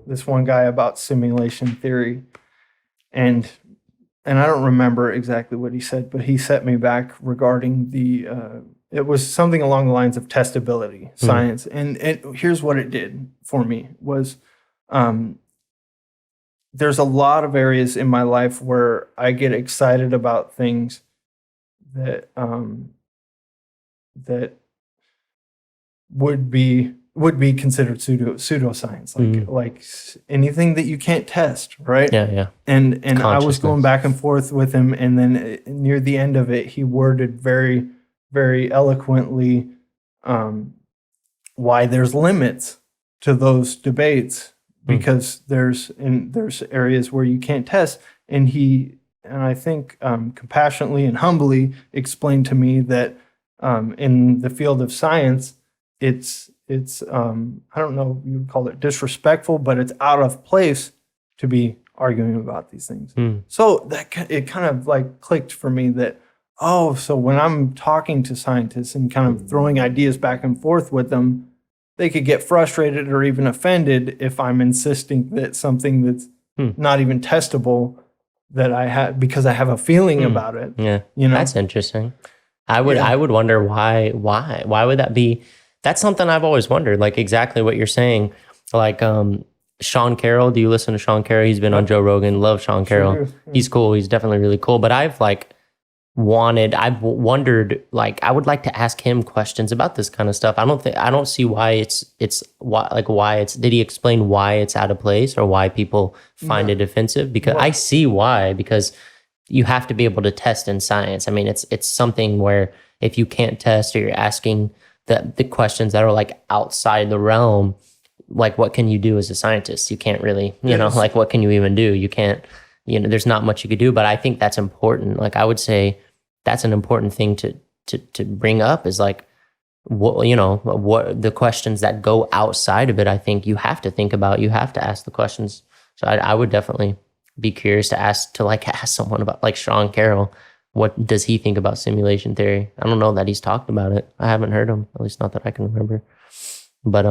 this one guy about simulation theory, and I don't remember exactly what he said, but he set me back regarding it was something along the lines of testability science. And here's what it did for me was there's a lot of areas in my life where I get excited about things that would be considered pseudoscience, like anything that you can't test, right? Yeah. And I was going back and forth with him, and then near the end of it, he worded very, very eloquently why there's limits to those debates, because there's areas where you can't test, and I think compassionately and humbly explained to me that in the field of science, it's I don't know if you would call it disrespectful, but it's out of place to be arguing about these things. So it kind of like clicked for me that oh, so when I'm talking to scientists and kind of throwing ideas back and forth with them, they could get frustrated or even offended if I'm insisting that something that's not even testable that I have, because I have a feeling about it. Yeah. You know, That's interesting. I would wonder why would that be? That's something I've always wondered, like exactly what you're saying. Like, Sean Carroll, do you listen to Sean Carroll? He's been on Joe Rogan. Love Sean Carroll. Sure. He's cool. He's definitely really cool. But I've wondered, like, I would like to ask him questions about this kind of stuff. I don't see why did he explain why it's out of place or why people find it offensive? Because I see why, because you have to be able to test in science. I mean, it's something where if you can't test or you're asking the questions that are like outside the realm, like what can you do as a scientist? You can't really, you know, like what can you even do? You can't, you know, there's not much you could do, but I think that's important. Like I would say that's an important thing to bring up is like, what, you know, what the questions that go outside of it, I think you have to think about, you have to ask the questions. So I would definitely be curious to ask someone about like Sean Carroll, what does he think about simulation theory? I don't know that he's talked about it. I haven't heard him, at least not that I can remember. But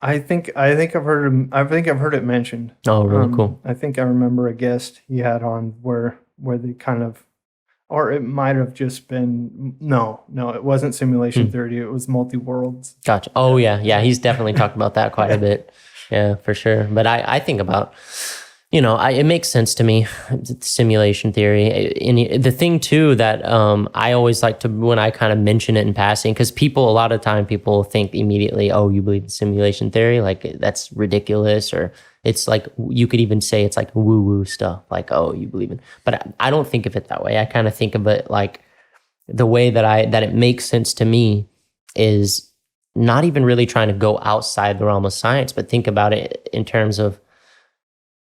I think I've heard him. I think I've heard it mentioned. Oh, really cool. I think I remember a guest he had on where they kind of, or it might have just been no, it wasn't simulation theory. It was multi-worlds. Gotcha. Oh yeah. He's definitely talked about that quite a bit. Yeah, for sure. But I think about, you know, it makes sense to me, simulation theory. And the thing too that I always like to, when I kind of mention it in passing, because a lot of time people think immediately, oh, you believe in simulation theory? Like that's ridiculous. Or it's like, you could even say it's like woo-woo stuff, like, oh, you believe in. But I don't think of it that way. I kind of think of it like the way that it makes sense to me is not even really trying to go outside the realm of science, but think about it in terms of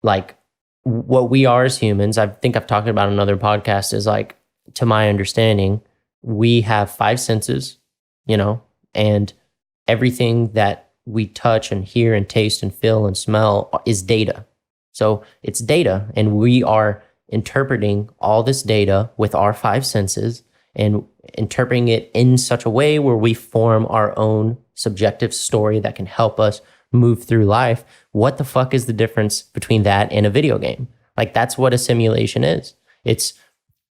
like what we are as humans. I think I've talked about in another podcast is like, to my understanding, we have 5 senses, you know, and everything that we touch and hear and taste and feel and smell is data. So it's data, and we are interpreting all this data with our 5 senses and interpreting it in such a way where we form our own subjective story that can help us move through life. What the fuck is the difference between that and a video game? Like that's what a simulation is. It's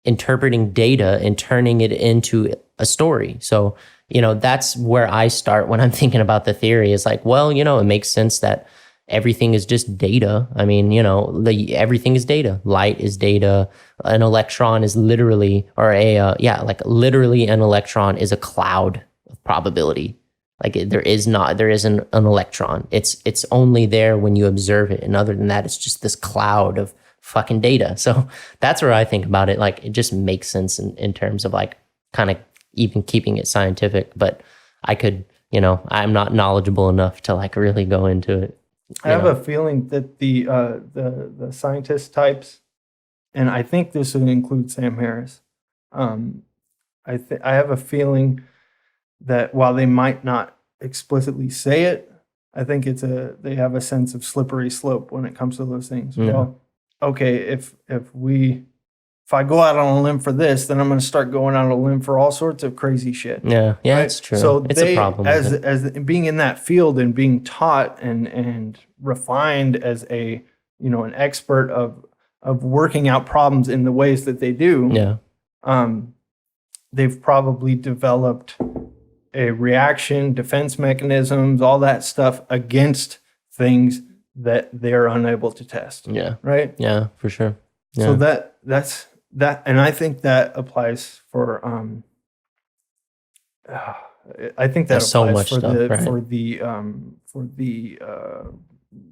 interpreting data and turning it into a story. So, you know, that's where I start when I'm thinking about the theory is like, well, you know, it makes sense that everything is just data. I mean, you know, everything is data. Light is data. An electron is literally, literally an electron is a cloud of probability. Like there isn't an electron. It's only there when you observe it. And other than that, it's just this cloud of fucking data. So that's where I think about it. Like it just makes sense in terms of like kind of even keeping it scientific. But I could, you know, I'm not knowledgeable enough to like really go into it. I have a feeling that the scientist types, and I think this would include Sam Harris. I have a feeling that while they might not explicitly say it, I think they have a sense of slippery slope when it comes to those things. Yeah. Well, okay, if I go out on a limb for this, then I'm going to start going out on a limb for all sorts of crazy shit. Yeah, right? That's true. So it's a problem. As being in that field and being taught and refined as an expert of working out problems in the ways that they do. Yeah. They've probably developed a reaction, defense mechanisms, all that stuff against things that they're unable to test. Yeah. Right? Yeah, for sure. Yeah. So that's that, and I think that applies for I think that There's applies so much for stuff, right? for the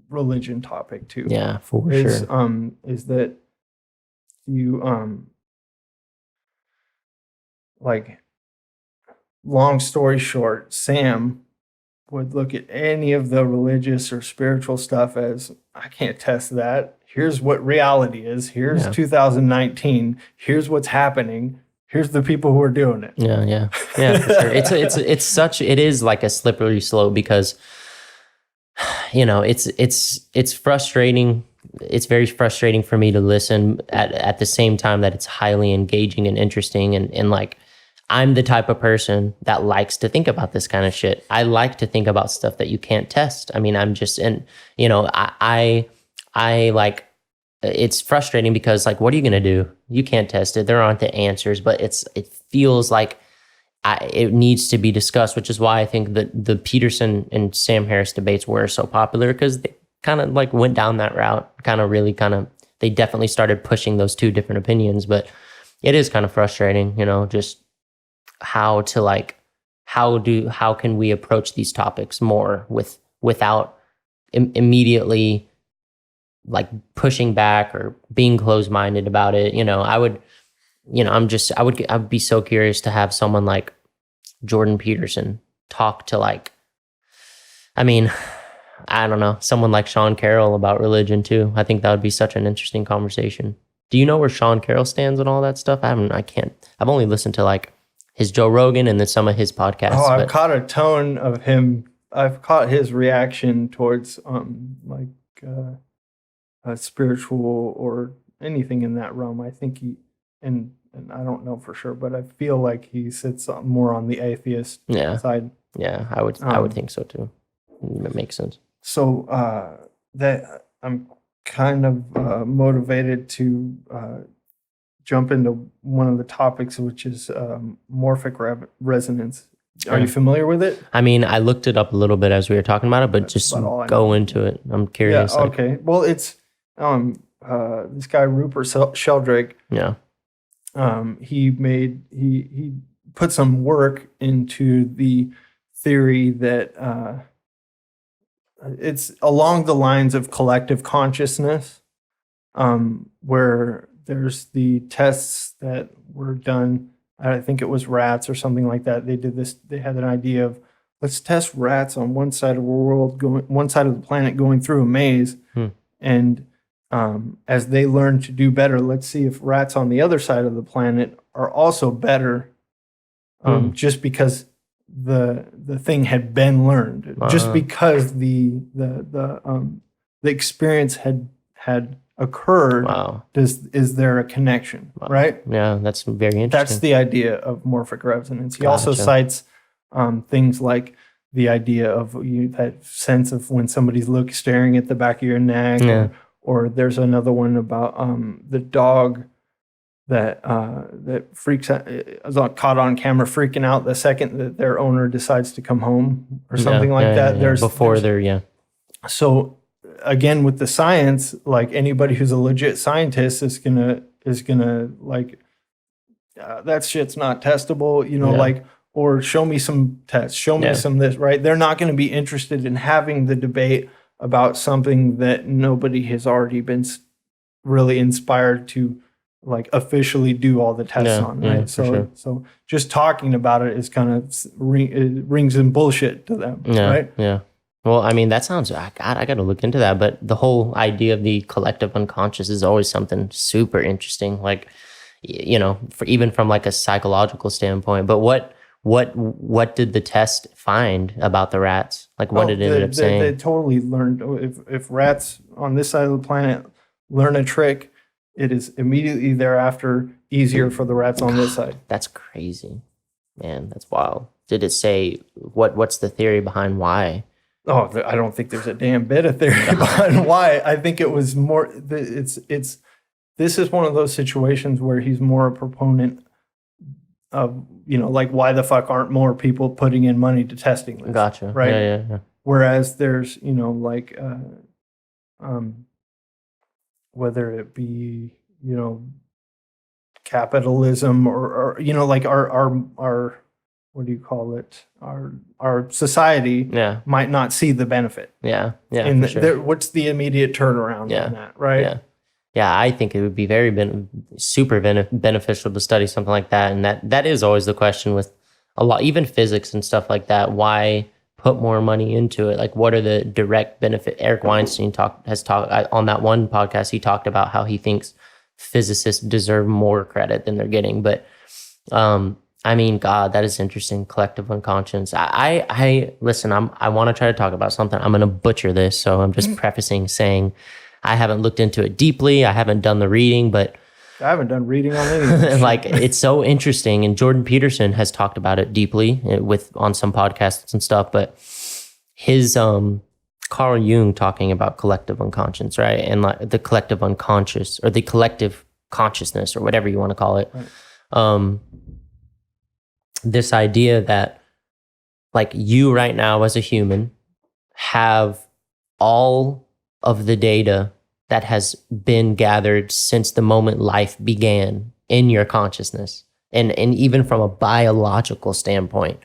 religion topic too. Yeah, for sure. Is that you like, long story short, Sam would look at any of the religious or spiritual stuff as, I can't test that. Here's what reality is. Here's 2019. Here's what's happening. Here's the people who are doing it. Yeah, for sure. It is like a slippery slope because, you know, it's frustrating it's very frustrating for me to listen at the same time that it's highly engaging and interesting. And like, I'm the type of person that likes to think about this kind of shit. I like to think about stuff that you can't test. I mean, I'm just, and you know, I like, it's frustrating because like, what are you going to do? You can't test it. There aren't the answers, but it feels like it needs to be discussed, which is why I think that the Peterson and Sam Harris debates were so popular, because they kind of like went down that route, they definitely started pushing those two different opinions. But it is kind of frustrating, you know, just how can we approach these topics more without immediately like pushing back or being closed-minded about it. You know, I would be so curious to have someone like Jordan Peterson talk to, like, I mean, I don't know, someone like Sean Carroll about religion too. I think that would be such an interesting conversation. Do you know where Sean Carroll stands and all that stuff? I've only listened to like his Joe Rogan and then some of his podcasts. Oh, I've caught a tone of him. I've caught his reaction towards spiritual or anything in that realm. I think and I don't know for sure, but I feel like he sits more on the atheist side. Yeah, I would think so too. It makes sense. So that I'm kind of motivated to jump into one of the topics, which is morphic resonance. Are you familiar with it? I mean, I looked it up a little bit as we were talking about it, but just go into it. I'm curious. Yeah, okay. Well, it's this guy Rupert Sheldrake. Yeah. He put some work into the theory that it's along the lines of collective consciousness, where there's the tests that were done. I think it was rats or something like that. They did this. They had an idea of, let's test rats on one side of one side of the planet going through a maze, and as they learn to do better, let's see if rats on the other side of the planet are also better, just because the thing had been learned, just because the experience had occurred. Wow. Is there a connection? Wow. Right? Yeah, that's very interesting. That's the idea of morphic resonance. He also cites things like the idea of that sense of when somebody's staring at the back of your neck, or there's another one about the dog that freaks out, is caught on camera freaking out the second that their owner decides to come home or something like that. So again, with the science, like anybody who's a legit scientist is gonna like that shit's not testable, you know, like, or show me some tests, show me some this, right? They're not going to be interested in having the debate about something that nobody has already been really inspired to like officially do all the tests on, right? So just talking about it is kind of rings in bullshit to them, right? Yeah. Well, I mean, that sounds, I got to look into that. But the whole idea of the collective unconscious is always something super interesting, like, you know, even from like a psychological standpoint. But what did the test find about the rats? Like, what did it end up saying? They totally learned, if rats on this side of the planet learn a trick, it is immediately thereafter easier for the rats on this side. That's crazy, man. That's wild. Did it say what's the theory behind why? Oh, I don't think there's a damn bit of theory behind why. I think it was more. This is one of those situations where he's more a proponent of, you know, like, why the fuck aren't more people putting in money to testing this? Gotcha. Right. Yeah. Whereas there's, you know, like, whether it be, you know, capitalism or you know, like our what do you call it? Our society might not see the benefit. Yeah. And what's the immediate turnaround on that, right? Yeah, I think it would be very super beneficial to study something like that. And that is always the question with a lot, even physics and stuff like that. Why put more money into it? Like, what are the direct benefit? Eric Weinstein has talked on that one podcast. He talked about how he thinks physicists deserve more credit than they're getting. But I mean, God, that is interesting. Collective unconscious. I listen. I want to try to talk about something. I'm going to butcher this, so I'm just prefacing saying I haven't looked into it deeply. I haven't done the reading, but I haven't done reading on anything. like it's so interesting. And Jordan Peterson has talked about it deeply on some podcasts and stuff, but his Carl Jung talking about collective unconscious, right? And like the collective unconscious or the collective consciousness or whatever you want to call it. Right. This idea that like you right now as a human have all of the data that has been gathered since the moment life began in your consciousness. And even from a biological standpoint,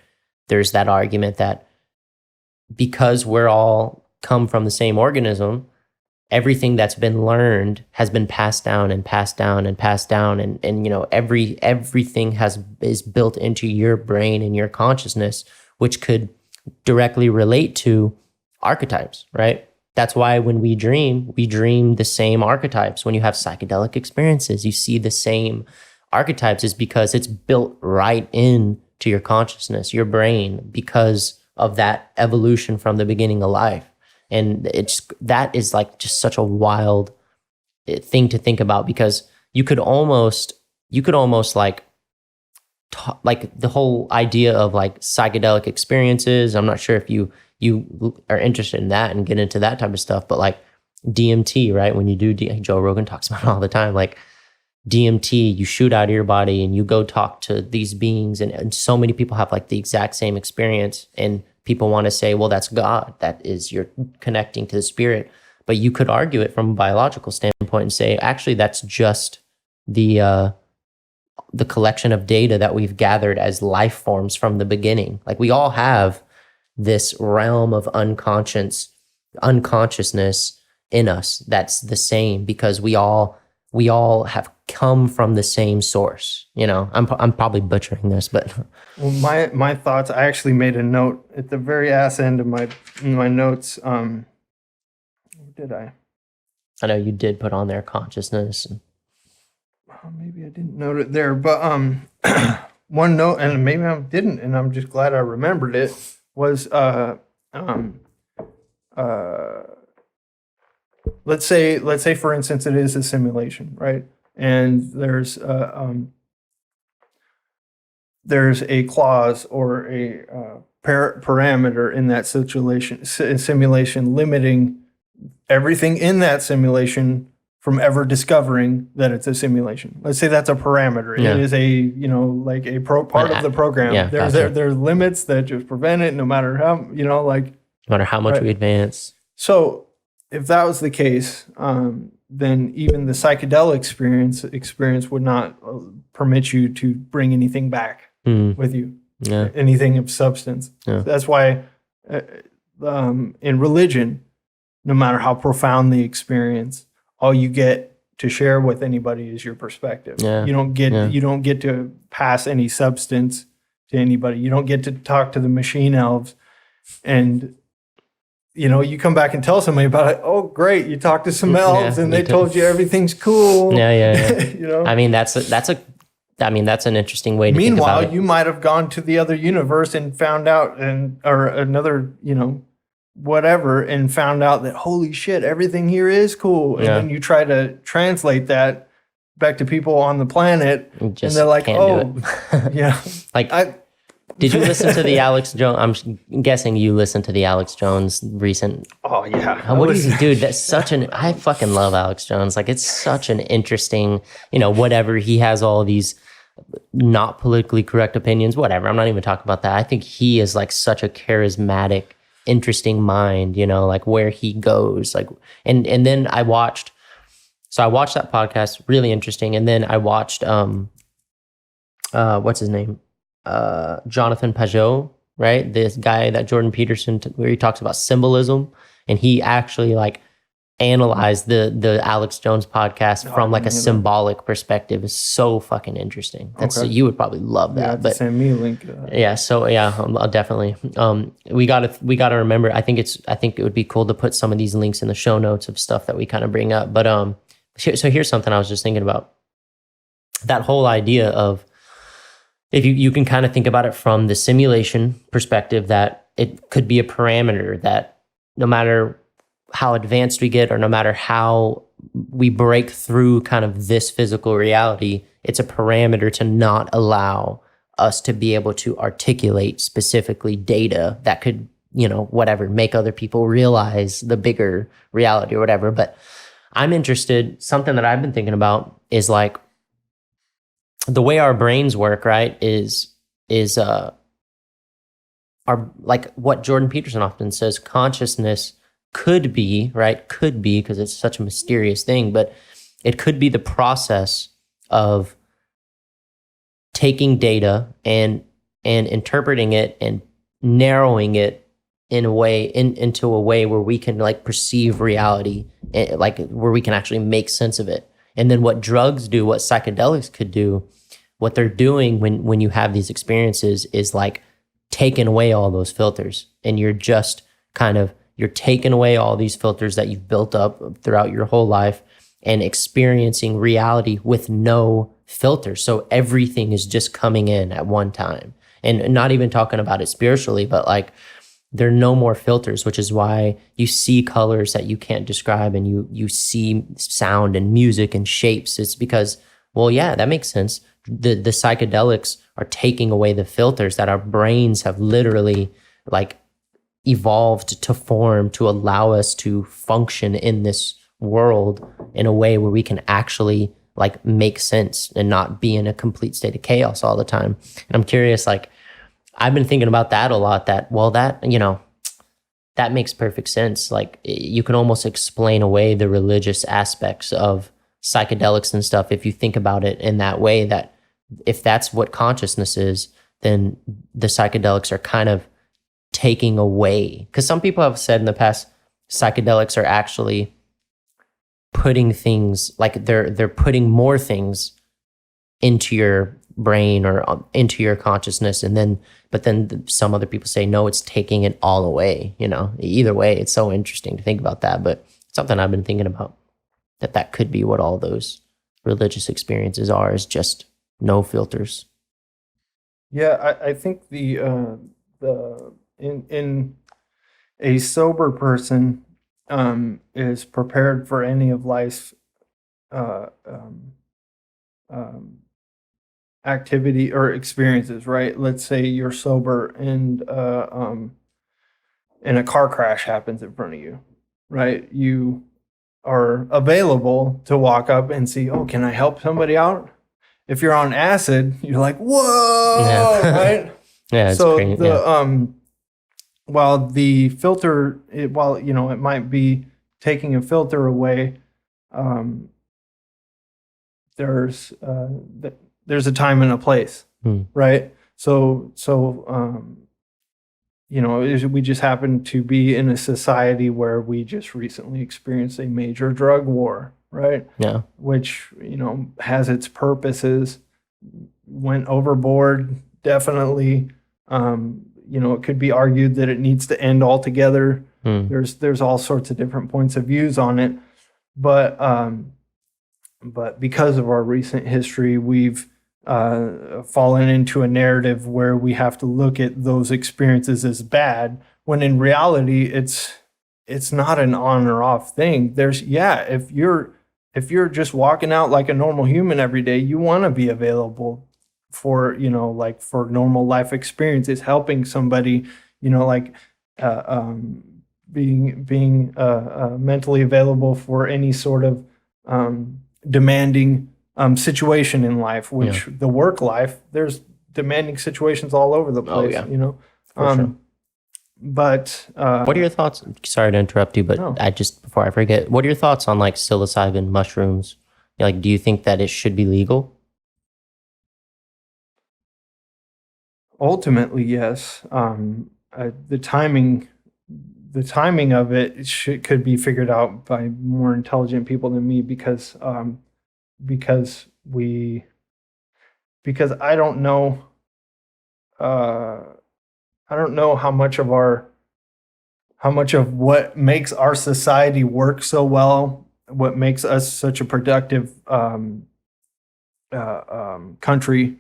there's that argument that because we're all come from the same organism, everything that's been learned has been passed down and passed down and passed down. And you know, everything is built into your brain and your consciousness, which could directly relate to archetypes, right? That's why when we dream the same archetypes. When you have psychedelic experiences, you see the same archetypes, is because it's built right into your consciousness, your brain, because of that evolution from the beginning of life. And that is like just such a wild thing to think about, because you could almost like like the whole idea of like psychedelic experiences. I'm not sure if you are interested in that and get into that type of stuff, but like DMT, right? When you do, Joe Rogan talks about it all the time, like DMT, you shoot out of your body and you go talk to these beings, and so many people have like the exact same experience, and people want to say, well, that's God, that is, you're connecting to the spirit. But you could argue it from a biological standpoint and say, actually, that's just the collection of data that we've gathered as life forms from the beginning. Like we all have this realm of unconsciousness in us that's the same, because we all have come from the same source. You know, I'm probably butchering this, but well, my thoughts, I actually made a note at the very ass end of my notes. Did I know you did put on there consciousness. Maybe I didn't note it there, but one note, and maybe I didn't, and I'm just glad I remembered it, was let's say for instance it is a simulation, right? And there's a clause or a parameter in that simulation limiting everything in that simulation from ever discovering that it's a simulation. Let's say that's a parameter. Yeah. It is a, like a part of the program. Yeah, there's limits that just prevent it, no matter how, no matter how much we advance. So if that was the case, then even the psychedelic experience would not permit you to bring anything back with you, anything of substance. Yeah. That's why in religion, no matter how profound the experience, all you get to share with anybody is your perspective. Yeah. You don't get to pass any substance to anybody. You don't get to talk to the machine elves, and you come back and tell somebody about it. Oh, great! You talked to some elves, and they told you everything's cool. Yeah. I mean, that's an interesting way to think about it. Meanwhile, you might have gone to the other universe and found out, or another, whatever, and found out that, holy shit, everything here is cool. And then you try to translate that back to people on the planet, and they're like, oh, yeah. Did you listen to the Alex Jones? I'm guessing you listened to the Alex Jones recent. Oh, yeah. Dude, that's such I fucking love Alex Jones. Like, it's such an interesting, whatever. He has all these not politically correct opinions, whatever. I'm not even talking about that. I think he is like such a charismatic, interesting mind, like where he goes. Like, and then I watched that podcast, really interesting. And then I watched, what's his name? Jonathan Pajot, right? This guy that Jordan Peterson, where he talks about symbolism, and he actually like analyzed the Alex Jones podcast from like a symbolic perspective. Is so fucking interesting. You would probably love that. But send me a link. Yeah. So I'll definitely. We gotta remember. I think it would be cool to put some of these links in the show notes of stuff that we kind of bring up. But so here's something I was just thinking about. That whole idea of, if you can kind of think about it from the simulation perspective, that it could be a parameter that no matter how advanced we get, or no matter how we break through kind of this physical reality, it's a parameter to not allow us to be able to articulate specifically data that could, whatever, make other people realize the bigger reality or whatever. But I'm interested, something that I've been thinking about is like the way our brains work, right? Is our, like what Jordan Peterson often says, consciousness could be, right? Could be, because it's such a mysterious thing, but it could be the process of taking data and interpreting it and narrowing it in a way into a way where we can like perceive reality, like where we can actually make sense of it. And then what drugs do, what psychedelics could do, what they're doing when you have these experiences is like taking away all those filters, and you're just kind of, you're taking away all these filters that you've built up throughout your whole life and experiencing reality with no filters. So everything is just coming in at one time. And not even talking about it spiritually, but like there are no more filters, which is why you see colors that you can't describe, and you see sound and music and shapes. It's because, well, yeah, that makes sense. The psychedelics are taking away the filters that our brains have literally like evolved to form to allow us to function in this world in a way where we can actually like make sense and not be in a complete state of chaos all the time. And I'm curious, like I've been thinking about that a lot, that, well, that, that makes perfect sense. Like you can almost explain away the religious aspects of psychedelics and stuff if you think about it in that way, that if that's what consciousness is, then the psychedelics are kind of taking away. Because some people have said in the past, psychedelics are actually putting things, like they're putting more things into your brain or into your consciousness, but then some other people say no, it's taking it all away. Either way, it's so interesting to think about that. But it's something I've been thinking about, that could be what all those religious experiences are, is just no filters. Yeah, I think in a sober person is prepared for any of life's uh, um, activity or experiences, right? Let's say you're sober and a car crash happens in front of you, right? You are available to walk up and see, oh, can I help somebody out? If you're on acid, you're like, whoa, Yeah. right? Yeah, it's So great. while the filter, it might be taking a filter away, there's a time and a place, right? So we just happen to be in a society where we just recently experienced a major drug war, right? Yeah. Which, has its purposes, went overboard, definitely. It could be argued that it needs to end altogether. There's all sorts of different points of views on it. But because of our recent history, we've fallen into a narrative where we have to look at those experiences as bad, when in reality it's not an on or off thing. If you're just walking out like a normal human every day, you want to be available for for normal life experiences, helping somebody, being mentally available for any sort of demanding situation in life, which the work life, there's demanding situations all over the place. Sure. But what are your thoughts? Sorry to interrupt you, but no. Before I forget, what are your thoughts on like psilocybin mushrooms? Like, do you think that it should be legal? Ultimately, yes. The timing of it could be figured out by more intelligent people than me, because I don't know. I don't know how much of what makes our society work so well, what makes us such a productive country,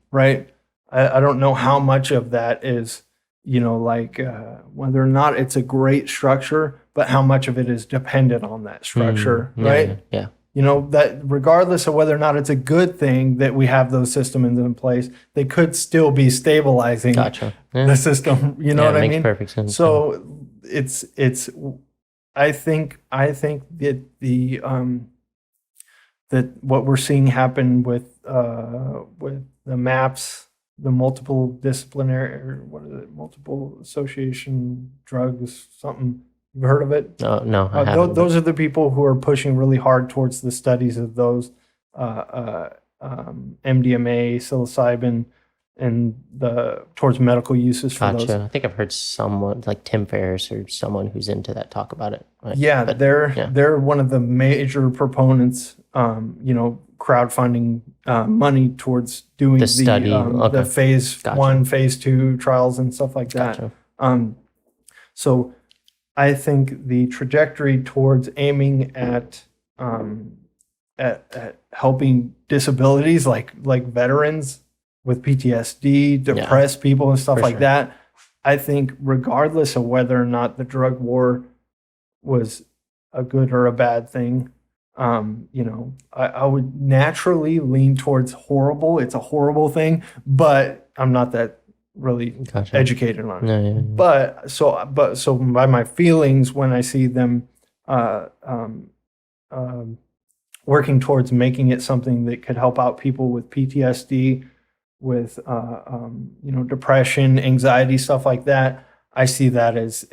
right? I don't know how much of that is, whether or not it's a great structure, but how much of it is dependent on that structure, right? Yeah. You know, that regardless of whether or not it's a good thing that we have those systems in place, they could still be stabilizing the system. You know what I mean? Makes perfect sense. So it's I think that that what we're seeing happen with the MAPS, the multiple disciplinary, or what is it, multiple association drugs, something. You've heard of it? No, I haven't. Those are the people who are pushing really hard towards the studies of those MDMA, psilocybin, and towards medical uses for those. I think I've heard someone like Tim Ferriss or someone who's into that talk about it. Right? Yeah, they're one of the major proponents. Crowdfunding money towards doing the study, the phase 1, phase 2 trials and stuff like that. So I think the trajectory towards aiming at helping disabilities like veterans with PTSD, depressed people and stuff like that, I think regardless of whether or not the drug war was a good or a bad thing, I would naturally lean towards horrible. It's a horrible thing, but I'm not that really educated on it. But so by my feelings when I see them working towards making it something that could help out people with PTSD, with depression, anxiety, stuff like that, I see that as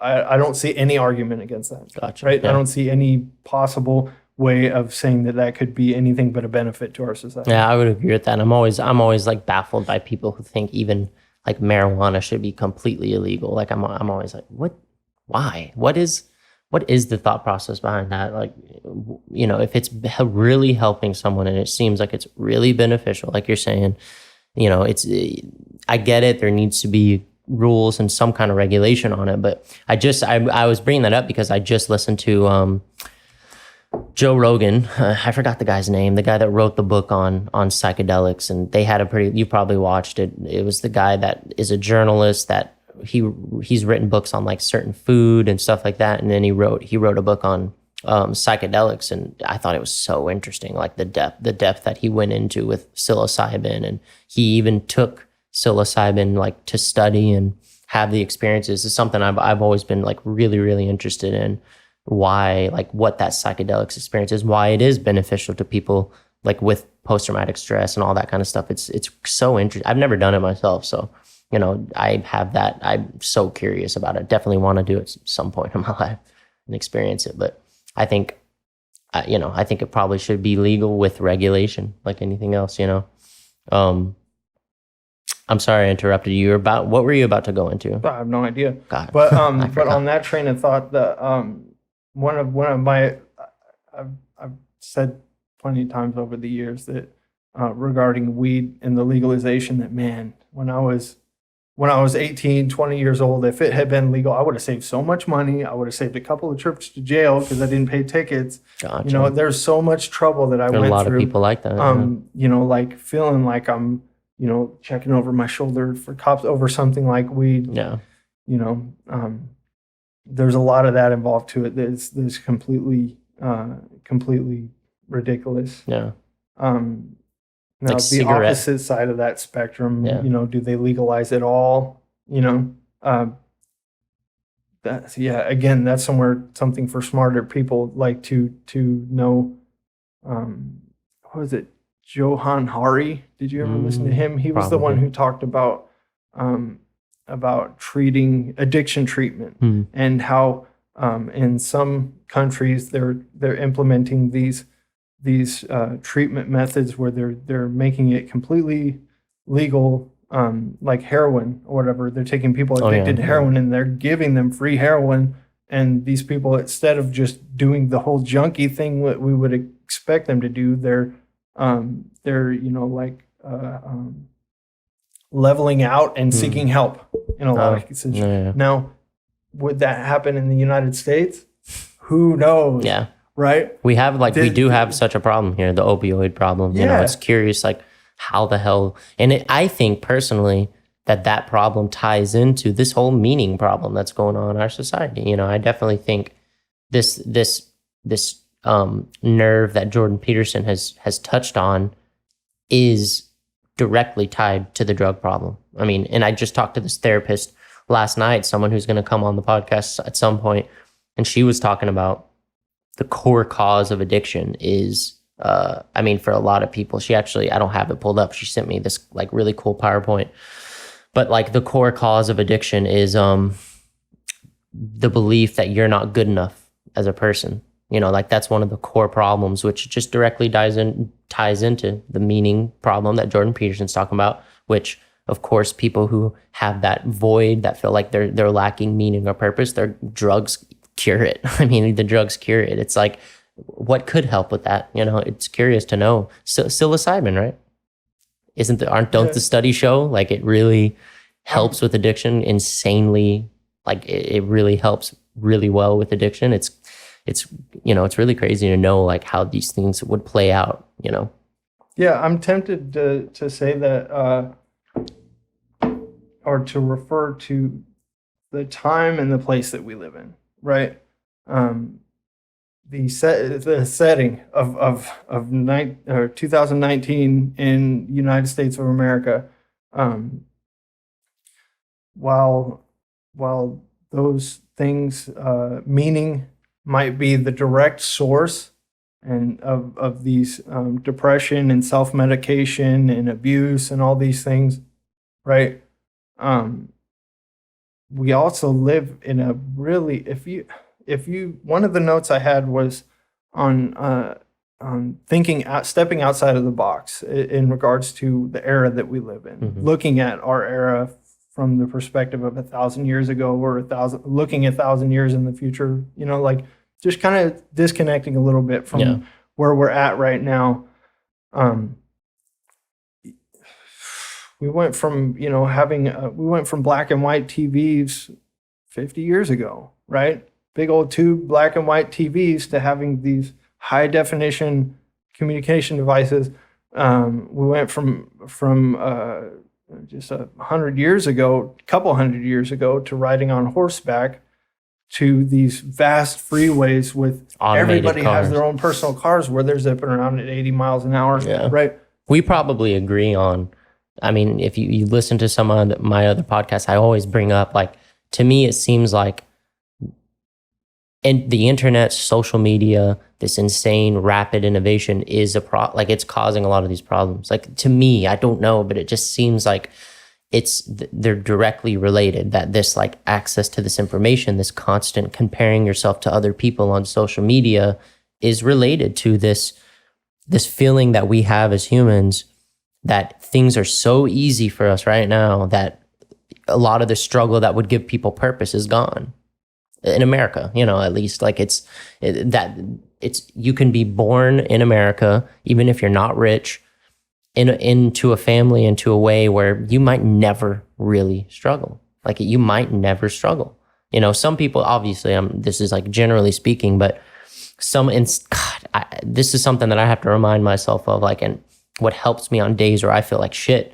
I don't see any argument against that. Right? Yeah. I don't see any possible way of saying that could be anything but a benefit to our society. Yeah, I would agree with that. I'm always like baffled by people who think even like marijuana should be completely illegal. Like I'm always like, what? Why? What is the thought process behind that? Like, if it's really helping someone and it seems like it's really beneficial, like you're saying, I get it. There needs to be rules and some kind of regulation on it. But I was bringing that up because I just listened to Joe Rogan. I forgot the guy's name, the guy that wrote the book on psychedelics, and they had you probably watched it. It was the guy that is a journalist that he's written books on like certain food and stuff like that. And then he wrote a book on psychedelics, and I thought it was so interesting, like the depth that he went into with psilocybin, and he even took psilocybin like to study and have the experiences. Is something I've always been like really, really interested in. Why, like what that psychedelics experience is, why it is beneficial to people like with post-traumatic stress and all that kind of stuff. It's so interesting. I've never done it myself, so I have that. I'm so curious about it. Definitely want to do it at some point in my life and experience it. But I think, I think it probably should be legal with regulation, like anything else. I'm sorry I interrupted you. What were you about to go into? I have no idea. God. But on that train of thought, one of my I've said plenty of times over the years that regarding weed and the legalization, that man, when I was 18, 20 years old, if it had been legal, I would have saved so much money. I would have saved a couple of trips to jail because I didn't pay tickets. Gotcha. There's so much trouble that I went through. A lot of people like that. Like feeling like I'm, checking over my shoulder for cops over something like weed. Yeah. There's a lot of that involved to it. That's completely ridiculous. Yeah. Now, like the opposite side of that spectrum, do they legalize it all? That's something for smarter people like to know. What was it? Johann Hari. Did you ever listen to him? He was the one who talked about treating addiction treatment and how in some countries they're implementing these treatment methods where they're making it completely legal, like heroin or whatever. They're taking people addicted to heroin and they're giving them free heroin, and these people, instead of just doing the whole junkie thing what we would expect them to do, they're leveling out and seeking help in a lot of cases. Now, would that happen in the United States? Who knows? Yeah. Right? We do have such a problem here, the opioid problem. It's curious, like how the hell, and I think personally, that problem ties into this whole meaning problem that's going on in our society. You know, I definitely think this nerve that Jordan Peterson has touched on is directly tied to the drug problem. I mean, and I just talked to this therapist last night, someone who's going to come on the podcast at some point, and she was talking about the core cause of addiction is, I mean, for a lot of people, she actually, I don't have it pulled up. She sent me this like really cool PowerPoint, but like the core cause of addiction is the belief that you're not good enough as a person. You know, like that's one of the core problems, which just directly ties into the meaning problem that Jordan Peterson's talking about, which of course, people who have that void, that feel like they're lacking meaning or purpose, their drugs cure it. I mean, the drugs cure it. It's like, what could help with that? You know, it's curious to know. So, psilocybin, right? Don't the studies show like it really helps with addiction insanely? Like it really helps really well with addiction. It's you know, it's really crazy to know like how these things would play out, you know? Yeah, I'm tempted to say that, or to refer to the time and the place that we live in, right? The setting of 2019 in United States of America, while those things, meaning might be the direct source and of these depression and self-medication and abuse and all these things, right? We also live in a really, if you one of the notes I had was on stepping outside of the box in regards to the era that we live in, looking at our era from the perspective of 1,000 years ago or looking 1,000 years in the future, you know, like just kind of disconnecting a little bit from where we're at right now. We went from, you know, we went from black and white TVs 50 yees ago, right? Big old tube black and white TVs to having these high definition communication devices. We went from just 100 years ago, a couple hundred years ago, to riding on horseback, to these vast freeways with automated everybody cars. Has their own personal cars where they're zipping around at 80 miles an hour, right? We probably agree on, I mean, if you listen to some of my other podcasts, I always bring up, like, to me, it seems like the internet, social media, this insane rapid innovation is like it's causing a lot of these problems. Like, to me, I don't know, but it just seems like they're directly related, that this like access to this information, this constant comparing yourself to other people on social media is related to this feeling that we have as humans, that things are so easy for us right now that a lot of the struggle that would give people purpose is gone in America, you know, at least. Like you can be born in America, even if you're not rich, into a family, into a way where you might never really struggle. Like, you might never struggle. You know, some people, obviously, this is like generally speaking, but this is something that I have to remind myself of, like, and what helps me on days where I feel like shit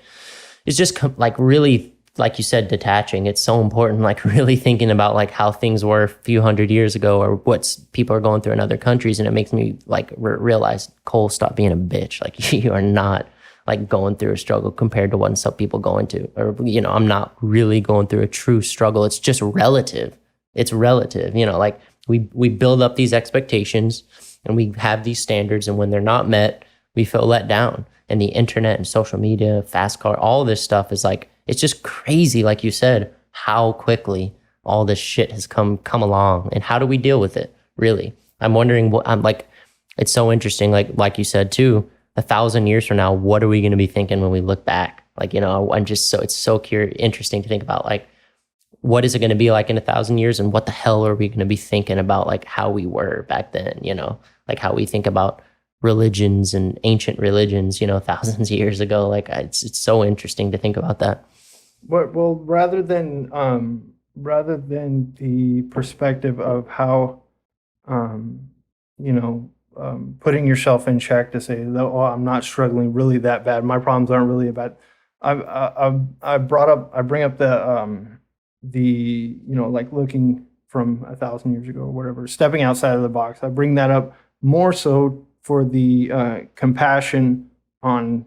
is just like really, like you said, detaching. It's so important, like really thinking about like how things were a few hundred years ago, or what people are going through in other countries. And it makes me like realize, Cole, stop being a bitch. Like, you are not like going through a struggle compared to what some people going to, or, you know, I'm not really going through a true struggle. It's just relative. It's relative, you know, like we build up these expectations and we have these standards, and when they're not met, we feel let down. And the internet and social media, fast car, all this stuff is like, it's just crazy, like you said, how quickly all this shit has come along, and how do we deal with it, really? I'm wondering it's so interesting, like you said too, 1,000 years from now, what are we going to be thinking when we look back? Like, you know, it's so interesting to think about, like, what is it going to be like in 1,000 years, and what the hell are we going to be thinking about, like, how we were back then, you know, like how we think about religions and ancient religions, you know, thousands of years ago. Like, it's so interesting to think about that. Well, rather than the perspective of how, putting yourself in check to say, oh, I'm not struggling really that bad, my problems aren't really bad. I bring up the like looking from 1,000 years ago or whatever, stepping outside of the box. I bring that up more so for the compassion on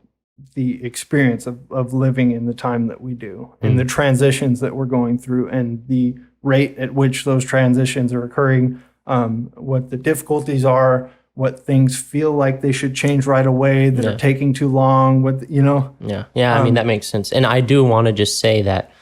the experience of living in the time that we do, and the transitions that we're going through, and the rate at which those transitions are occurring, what the difficulties are, what things feel like they should change right away that are taking too long, I mean, that makes sense. And I do want to just say that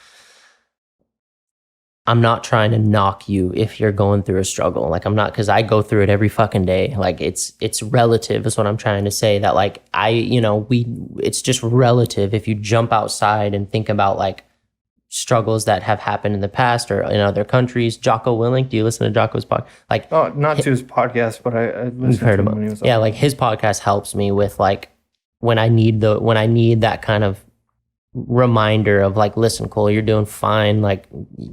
I'm not trying to knock you if you're going through a struggle. Like, I'm not, because I go through it every fucking day. Like, it's relative is what I'm trying to say. That like it's just relative. If you jump outside and think about like struggles that have happened in the past or in other countries. Jocko Willink, do you listen to Jocko's podcast? Like, not to his podcast, but I listened to him when he was on. Yeah, like his podcast helps me with like when I need that kind of reminder of like, listen, Cole, you're doing fine. Like,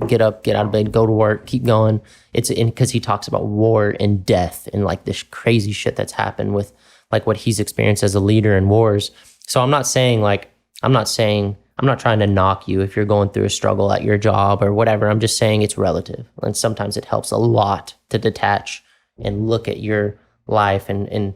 get up, get out of bed, go to work, keep going. It's because he talks about war and death and like this crazy shit that's happened with like what he's experienced as a leader in wars. So I'm not trying to knock you if you're going through a struggle at your job or whatever. I'm just saying it's relative. And sometimes it helps a lot to detach and look at your life and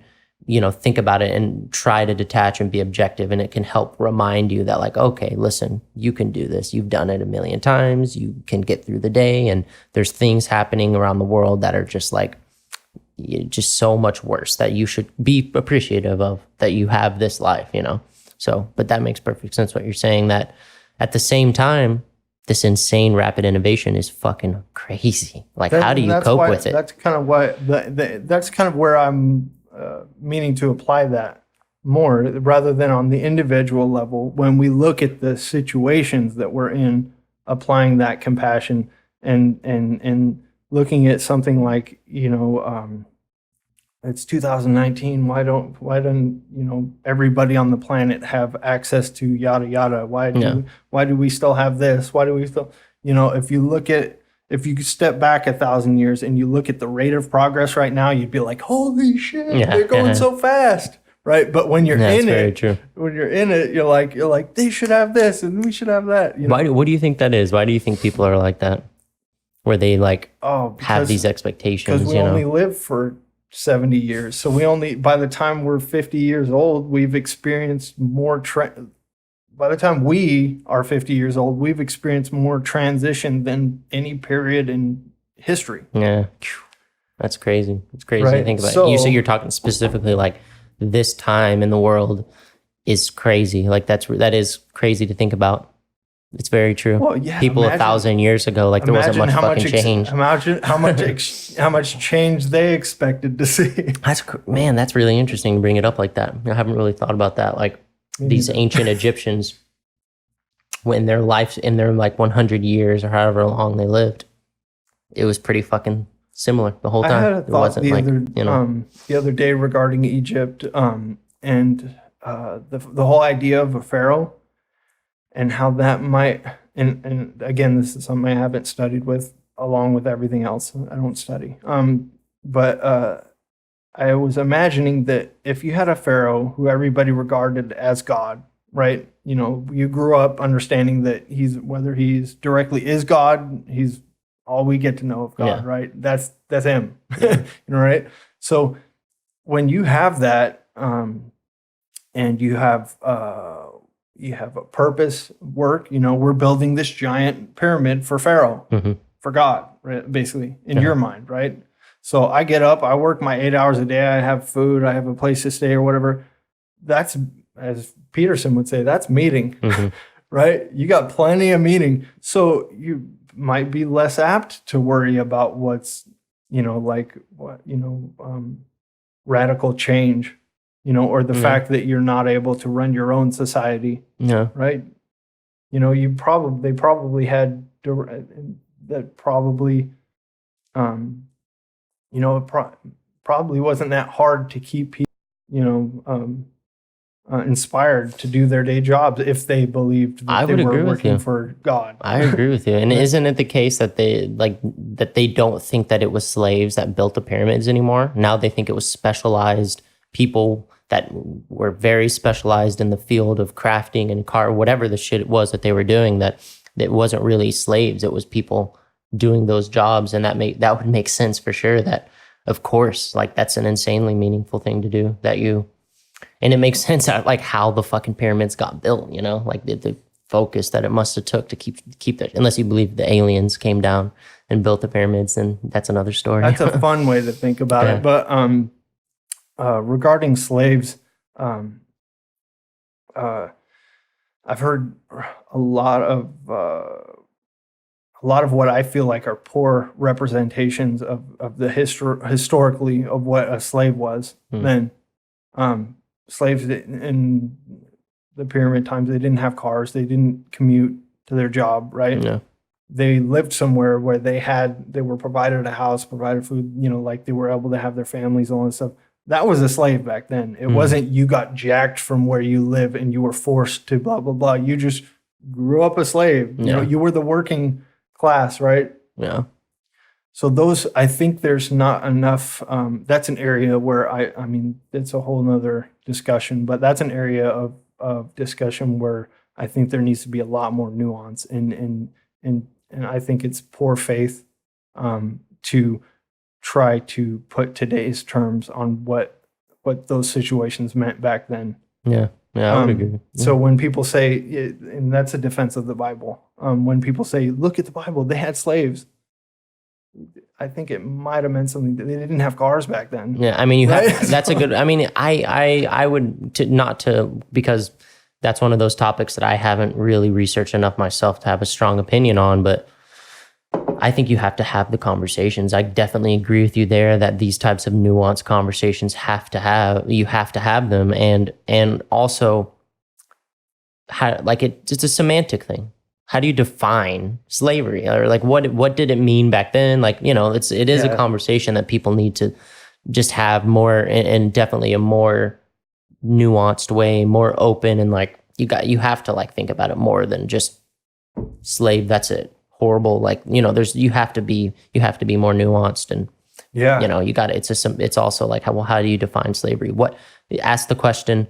think about it and try to detach and be objective. And it can help remind you that like, okay, listen, you can do this. You've done it a million times. You can get through the day. And there's things happening around the world that are just like, just so much worse that you should be appreciative of, that you have this life, So, but that makes perfect sense what you're saying, that at the same time, this insane rapid innovation is fucking crazy. Like, how do you cope with it? That's kind of why that's kind of where I'm meaning to apply that more, rather than on the individual level. When we look at the situations that we're in, applying that compassion and looking at something like, it's 2019. Why don't everybody on the planet have access to yada yada? Why do we still have this? Why do we still, if you step back 1,000 years and you look at the rate of progress right now, you'd be like, holy shit, they're going so fast, right? But when you're in it, you're like, they should have this and we should have that. What do you think that is? Why do you think people are like that? Where they have these expectations? Because we only live for 70 years. So by the time we're 50 years old, we've experienced more, by the time we are 50 years old, we've experienced more transition than any period in history. Yeah. That's crazy. It's crazy to think about. So you're talking specifically like this time in the world is crazy. Like that is crazy to think about. It's very true. Well, yeah, people 1,000 years ago, like there wasn't much fucking change. Imagine how much change they expected to see. That's really interesting to bring it up like that. I haven't really thought about that. Like these ancient Egyptians, when their life in their like 100 years or however long they lived, it was pretty fucking similar the whole time. I had a thought the other day regarding Egypt, and the whole idea of a pharaoh. And how that might, and again, this is something I haven't studied with, along with everything else I don't study. But I was imagining that if you had a pharaoh who everybody regarded as God, right? You grew up understanding that whether he's directly is God, he's all we get to know of God, right? That's him, right? So when you have that, and you have a purpose, work, we're building this giant pyramid for Pharaoh, for God, right? Basically, in your mind, right? So I get up, I work my 8 hours a day, I have food, I have a place to stay or whatever. That's, as Peterson would say, that's meeting, right? You got plenty of meeting. So you might be less apt to worry about what's, radical change. Or the fact that you're not able to run your own society, right? They probably had that probably, probably wasn't that hard to keep people, inspired to do their day jobs if they believed that they were working for God. I agree with you. And isn't it the case that they don't think that it was slaves that built the pyramids anymore? Now they think it was specialized people that were very specialized in the field of crafting and whatever the shit it was that they were doing, that it wasn't really slaves. It was people doing those jobs. And that would make sense for sure, that of course, like that's an insanely meaningful thing to do, and it makes sense like how the fucking pyramids got built, like the focus that it must have took to keep that, unless you believe the aliens came down and built the pyramids, then that's another story. That's a fun way to think about it. But regarding slaves, I've heard a lot of what I feel like are poor representations of the historically of what a slave was then. Slaves in the pyramid times, they didn't have cars, they didn't commute to their job, right? Yeah. They lived somewhere where they were provided a house, provided food, like they were able to have their families, all that stuff. That was a slave back then. It wasn't you got jacked from where you live and you were forced to blah, blah, blah. You just grew up a slave. Yeah. You were the working class, right? Yeah. So I think there's not enough. That's an area where I mean, it's a whole nother discussion, but that's an area of discussion where I think there needs to be a lot more nuance, and I think it's poor faith to try to put today's terms on what those situations meant back then. Yeah, I would agree. Yeah. So when people say, and that's a defense of the Bible, when people say, look at the Bible, they had slaves, I think it might have meant something. They didn't have cars back then. Yeah, I mean, right? That's a good. I mean, I would because that's one of those topics that I haven't really researched enough myself to have a strong opinion on. But I think you have to have the conversations. I definitely agree with you there that these types of nuanced conversations you have to have them, and also it's a semantic thing. How do you define slavery, or like what did it mean back then? Like, it is a conversation that people need to just have more, and definitely a more nuanced way, more open, and like you have to like think about it more than just slave. That's it. Horrible. Like, you have to be more nuanced, and you got it. It's also like how do you define slavery? You could ask the question,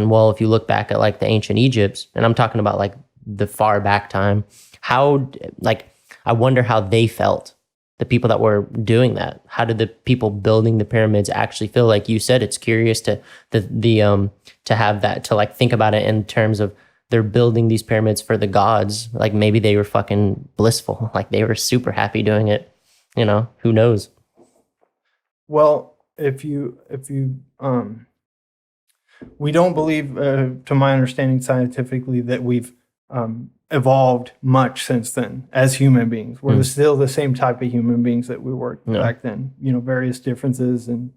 well, if you look back at like the ancient Egypt, and I'm talking about like the far back time, I wonder how they felt, the people that were doing that. How did the people building the pyramids actually feel? Like you said, it's curious to have that, to like think about it in terms of they're building these pyramids for the gods. Like maybe they were fucking blissful, like they were super happy doing it. Who knows? Well, if you we don't believe, to my understanding scientifically, that we've evolved much since then as human beings. We're still the same type of human beings that we were back then. Various differences and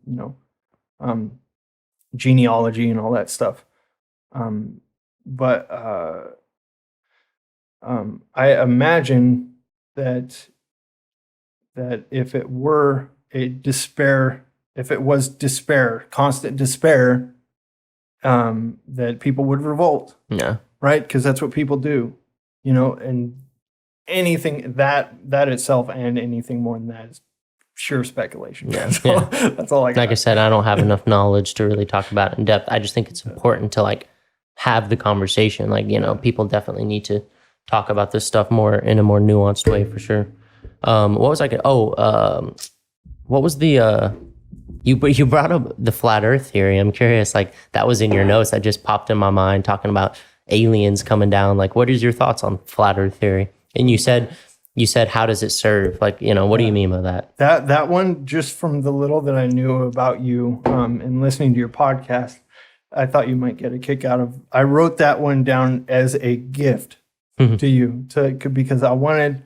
genealogy and all that stuff. But I imagine that if it was despair, constant despair, that people would revolt. Yeah. Right? Because that's what people do, and anything that itself and anything more than that is pure speculation. Yeah. That's all I got. Like I said, I don't have enough knowledge to really talk about it in depth. I just think it's important to like have the conversation. Like, people definitely need to talk about this stuff more in a more nuanced way for sure. What was what was the you brought up the flat earth theory. I'm curious, like that was in your notes that just popped in my mind, talking about aliens coming down. Like, what is your thoughts on flat earth theory? And you said, how does it serve? Like, what do you mean by that? That one, just from the little that I knew about you, and listening to your podcast, I thought you might get a kick out of. I wrote that one down as a gift to you, because I wanted.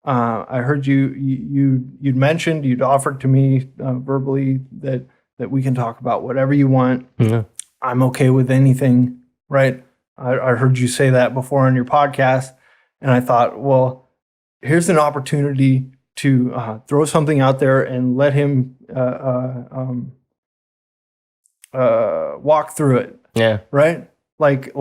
I heard you'd mentioned, you'd offered to me verbally that we can talk about whatever you want. Yeah. I'm okay with anything, right? I heard you say that before on your podcast, and I thought, well, here's an opportunity to throw something out there and let him walk through it. Yeah. Right? Like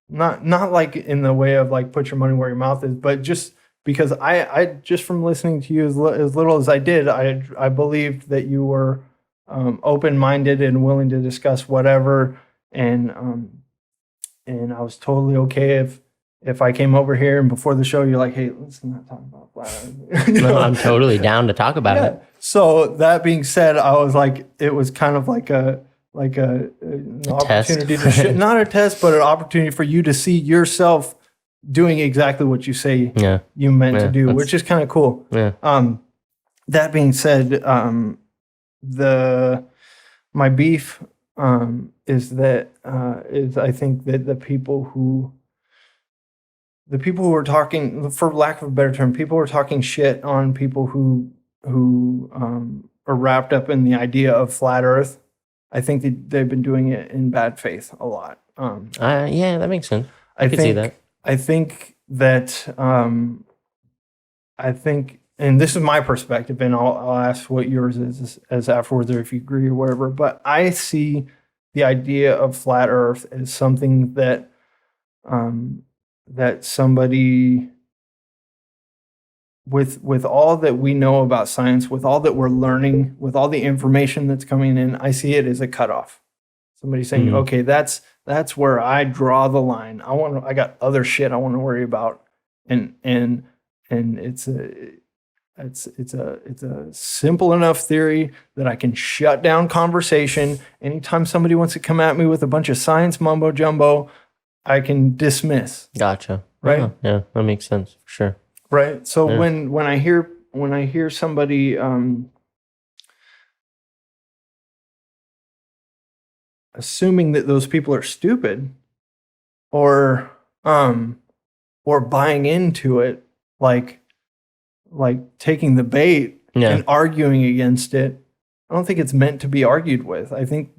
not like in the way of like put your money where your mouth is, but just because I just from listening to you as little as I did, I believed that you were open-minded and willing to discuss whatever. And I was totally okay if I came over here and before the show, you're like, hey, let's not talk about flat Earth. No, I'm totally down to talk about it. So that being said, I was like, it was kind of like an opportunity to not a test, but an opportunity for you to see yourself doing exactly what you say you meant to do, which is kind of cool. Yeah. That being said, my beef is I think that the people who are talking, for lack of a better term, people who are talking shit on people who are wrapped up in the idea of flat Earth. I think that they've been doing it in bad faith a lot. Yeah, that makes sense. I can see that. I think that and this is my perspective, and I'll ask what yours is as afterwards, or if you agree or whatever. But I see the idea of flat Earth as something that that somebody with all that we know about science, with all that we're learning, with all the information that's coming in, I see it as a cutoff. Somebody saying, okay, that's where I draw the line. I got other shit I want to worry about. And it's a simple enough theory that I can shut down conversation. Anytime somebody wants to come at me with a bunch of science mumbo jumbo, I can dismiss. Gotcha. Right? Yeah, that makes sense for sure. Right. So when I hear somebody assuming that those people are stupid or buying into it, like taking the bait and arguing against it, I don't think it's meant to be argued with. I think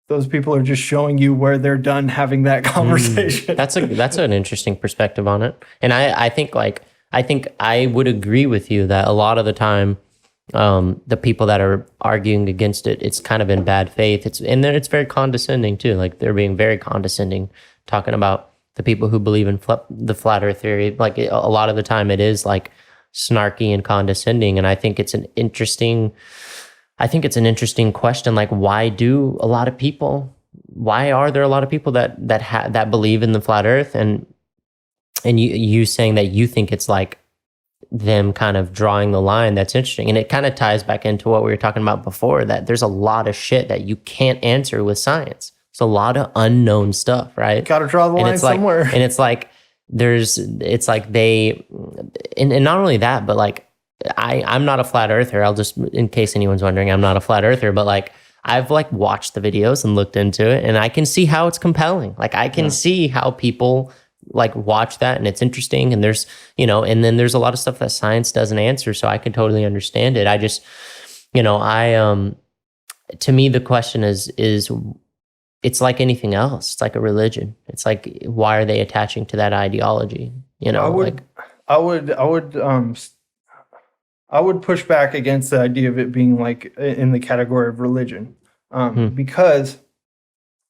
those people are just showing you where they're done having that conversation. That's an interesting perspective on it. And I think I would agree with you that a lot of the time, the people that are arguing against it, it's kind of in bad faith. It's very condescending too. Like they're being very condescending, talking about the people who believe in the flat Earth theory. Like a lot of the time, it is like snarky and condescending. And I think it's an interesting question. Like, why are there a lot of people that believe in the flat Earth? And you saying that you think it's like them kind of drawing the line, that's interesting. And it kind of ties back into what we were talking about before, that there's a lot of shit that you can't answer with science. It's a lot of unknown stuff, right? Got to draw the line somewhere. And it's like, and not only that, but like, I'm not a flat earther. I'll just, in case anyone's wondering, I'm not a flat earther, but like, I've like watched the videos and looked into it, and I can see how it's compelling. Like I can see how people like watch that and it's interesting, and there's, and then there's a lot of stuff that science doesn't answer. So I can totally understand it. I just, to me, the question is it's like anything else. It's like a religion. It's like, why are they attaching to that ideology? I would push back against the idea of it being like in the category of religion, because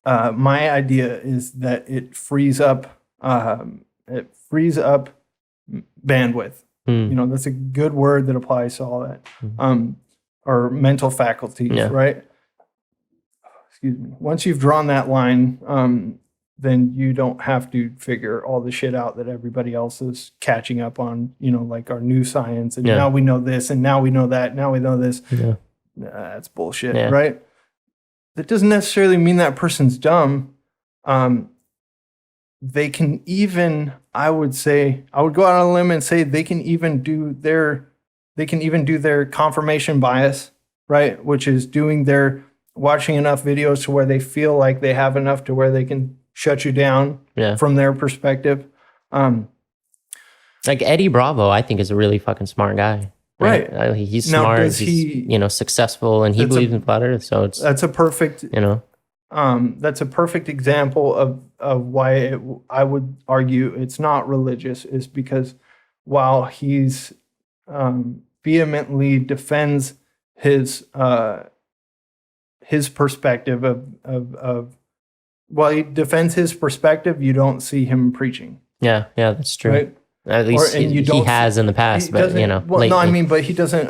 my idea is that it frees up bandwidth. That's a good word that applies to all that, or mental faculties, right? Excuse me. Once you've drawn that line, then you don't have to figure all the shit out that everybody else is catching up on, like our new science. And now we know this, and now we know that, now we know this. Yeah. That's bullshit, right? That doesn't necessarily mean that person's dumb. They can even, I would go out on a limb and say they can even do their confirmation bias, right? Which is watching enough videos to where they feel like they have enough to where they can shut you down from their perspective. Like Eddie Bravo, I think, is a really fucking smart guy. Right. He's smart. He's successful, and he believes in flat Earth. So that's a perfect example of why I would argue it's not religious, is because while he's vehemently defends his perspective he defends his perspective, you don't see him preaching. Yeah, that's true. Right? At least he has in the past, but lately. No, I mean, but he doesn't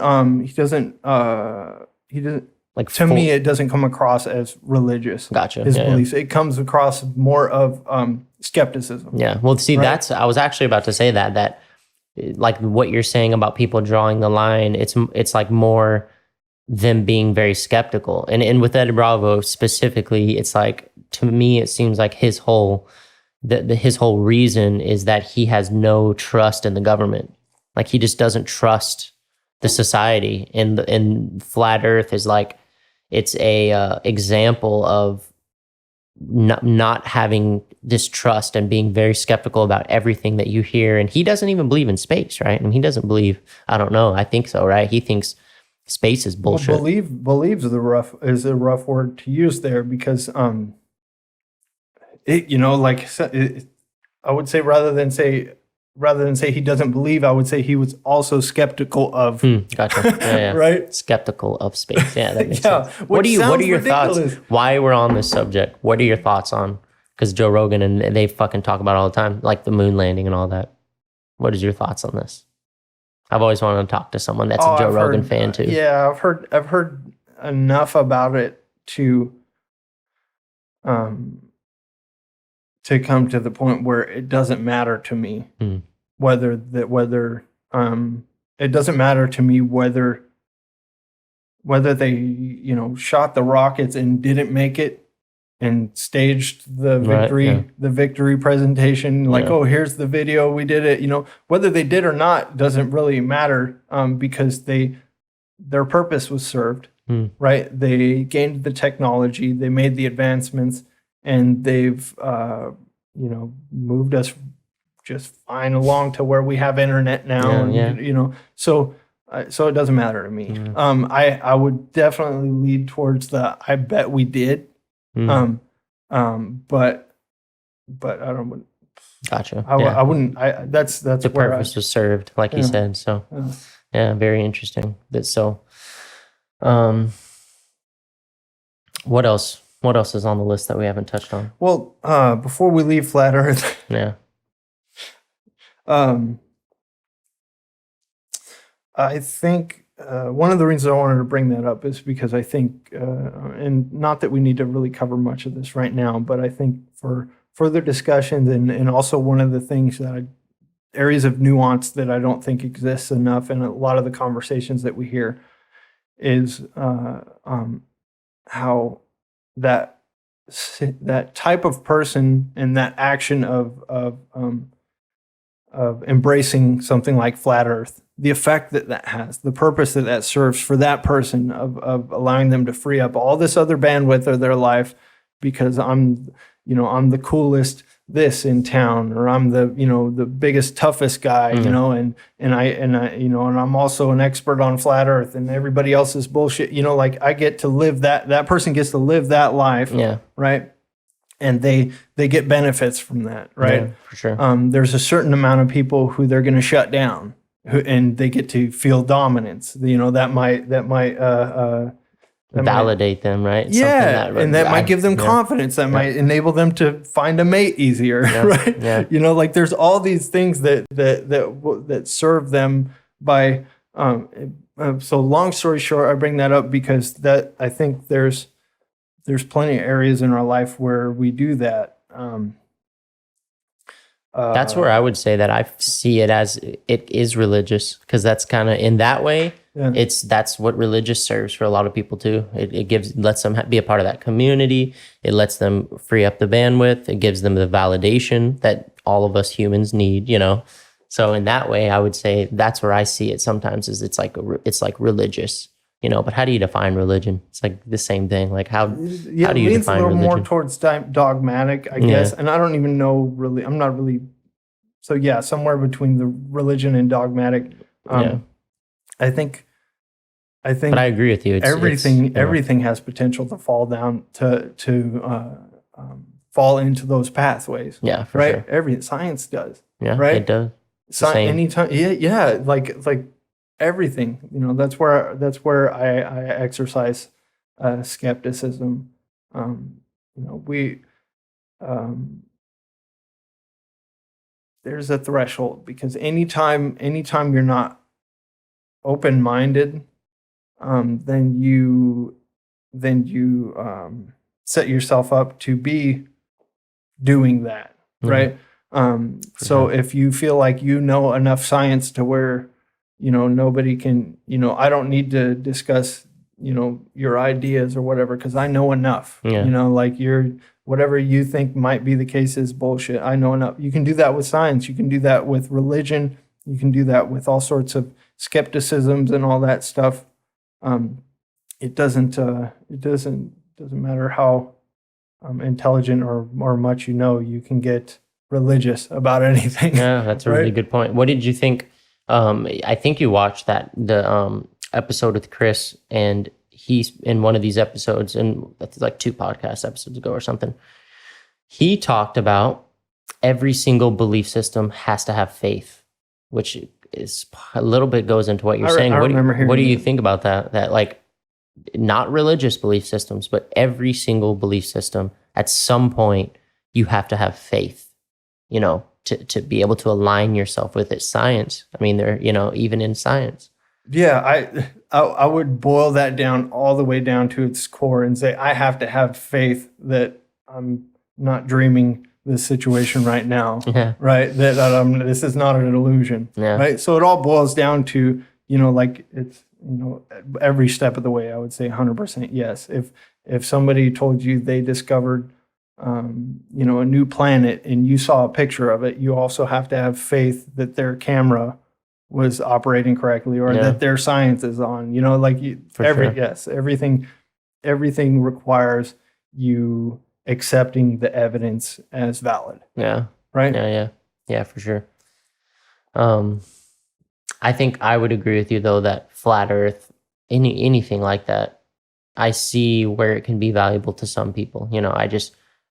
Like to me, it doesn't come across as religious. Gotcha. His Yeah, beliefs. It comes across more of skepticism. yeah. Well, see, Right? I was actually about to say that like what you're saying about people drawing the line, it's like more them being very skeptical. And with Ed Bravo specifically, it's like, to me, it seems like his whole his whole reason is that he has no trust in the government. Like he just doesn't trust the society. And flat Earth is like, it's a example of not having distrust and being very skeptical about everything that you hear. And he doesn't even believe in space, right? I mean, he doesn't believe. I don't know. I think so, right? He thinks space is bullshit. Well, believes is a rough word to use there because I would say rather than say he doesn't believe, I would say he was also skeptical of. Gotcha. Yeah. Right? Skeptical of space. Yeah, that makes Yeah, sense. which What are your ridiculous. thoughts? Why we're on this subject? What are your thoughts on? Because Joe Rogan and they fucking talk about it all the time, like the moon landing and all that. What is your thoughts on this? I've always wanted to talk to someone that's a Joe Rogan fan too. Yeah, I've heard enough about it to come to the point where it doesn't matter to me whether it doesn't matter to me whether they shot the rockets and didn't make it and staged the victory presentation, like, oh, here's the video, we did it. Whether they did or not doesn't really matter, because their purpose was served, right? They gained the technology, they made the advancements, and they've moved us just fine along to where we have internet now. So it doesn't matter to me. I would definitely lead towards I bet we did. But I don't. Gotcha. I wouldn't. That's the where purpose was served, like you said. So, very interesting. What else? What else is on the list that we haven't touched on? Well, before we leave flat Earth, I think one of the reasons I wanted to bring that up is because I think, and not that we need to really cover much of this right now, but I think for further discussions and also one of the things areas of nuance that I don't think exists enough in a lot of the conversations that we hear is how that type of person and that action of embracing something like flat Earth, the effect that has, the purpose that serves for that person of allowing them to free up all this other bandwidth of their life because I'm the coolest this in town, or I'm the biggest, toughest guy, and I'm also an expert on flat Earth, and everybody else is bullshit. Like I get to live that person gets to live that life, right? And they get benefits from that, right? Yeah, for sure. There's a certain amount of people who they're going to shut down, and they get to feel dominance. That might validate them, right? Yeah, and that might give them confidence. That might enable them to find a mate easier, right? Yeah. Like there's all these things that serve them by. So long story short, I bring that up because I think there's plenty of areas in our life where we do that. That's where I would say that I see it as it is religious, because that's kind of in that way. Yeah. That's what religious serves for a lot of people too. It lets them be a part of that community. It lets them free up the bandwidth. It gives them the validation that all of us humans need. So in that way, I would say that's where I see it. Sometimes it's like religious. But how do you define religion? It's like the same thing. Like how do you define religion? It leans a little more towards dogmatic, I guess. And I don't even know really. I'm not really. So yeah, somewhere between the religion and dogmatic. I think. But I agree with you. Everything has potential to fall down to fall into those pathways. Yeah, for right. Sure. Science does. Yeah, right. It does. Anytime. Yeah. Like everything. That's where I exercise skepticism. There's a threshold, because anytime you're not open-minded, then you then you set yourself up to be doing that, right? So if you feel like you know enough science to where, nobody can, I don't need to discuss, your ideas or whatever, because I know enough. Yeah. Like whatever you think might be the case is bullshit. I know enough. You can do that with science. You can do that with religion. You can do that with all sorts of skepticisms and all that stuff. It doesn't matter how intelligent or much you can get religious about anything. Yeah, that's a right? really good point. What did you think? I think you watched the episode with Chris, and he's in one of these episodes, and that's like 2 podcast episodes ago or something. He talked about every single belief system has to have faith, which is a little bit goes into what you're saying. What do you think about that? That like not religious belief systems, but every single belief system at some point you have to have faith, to be able to align yourself with its science. I mean, they're, even in science. Yeah, I would boil that down all the way down to its core and say I have to have faith that I'm not dreaming this situation right now, right? That this is not an illusion, right? So it all boils down to, like it's, every step of the way, I would say 100% yes. If somebody told you they discovered, a new planet and you saw a picture of it, you also have to have faith that their camera was operating correctly or that their science is on, everything requires you accepting the evidence as valid. Yeah. Right? Yeah, for sure. I think I would agree with you though, that flat earth, anything like that, I see where it can be valuable to some people.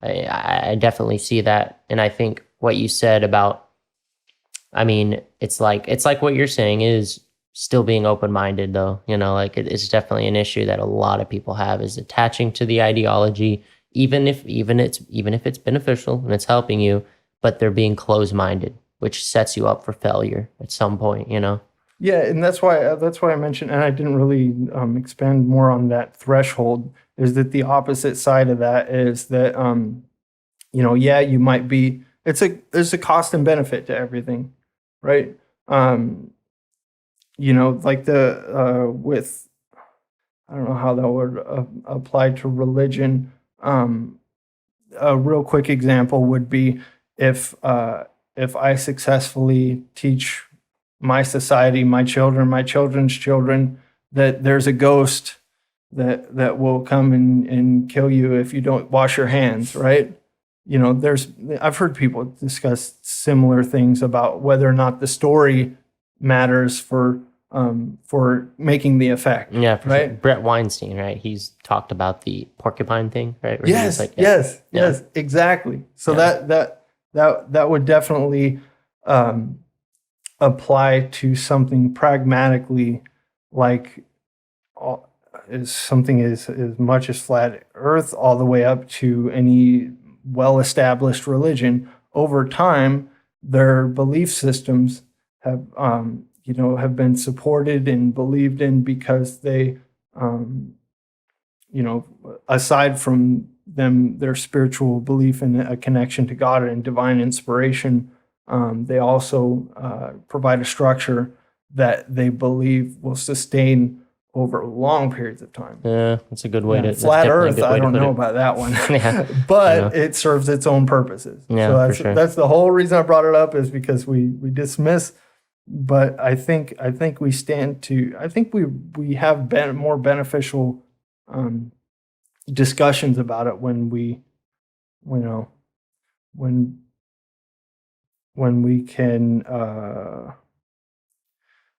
I definitely see that. And I think what you said about, it's like what you're saying is still being open-minded though, it's definitely an issue that a lot of people have, is attaching to the ideology, even if it's beneficial and it's helping you, but they're being closed-minded, which sets you up for failure at some point, Yeah, and that's why I mentioned, and I didn't really expand more on that threshold, is that the opposite side of that is that, you might be, there's a cost and benefit to everything, right? Like with, I don't know how that would apply to religion. A real quick example would be if I successfully teach my society, my children, my children's children, that there's a ghost that will come and kill you if you don't wash your hands, right? I've heard people discuss similar things about whether or not the story matters for making the effect. Yeah, for right. Sure. Bret Weinstein, right? He's talked about the porcupine thing, right? Where yes, yes, exactly. So that would definitely apply to something pragmatically, like something as much as flat Earth, all the way up to any well-established religion. Over time, their belief systems have been supported and believed in because they, aside from their spiritual belief in a connection to God and divine inspiration, they also provide a structure that they believe will sustain over long periods of time. Yeah, that's a good way to... Flat Earth, I don't know about that one. But it serves its own purposes. Yeah, so that's the whole reason I brought it up, is because we dismiss, but I think we stand to... I think we have more beneficial discussions about it when we can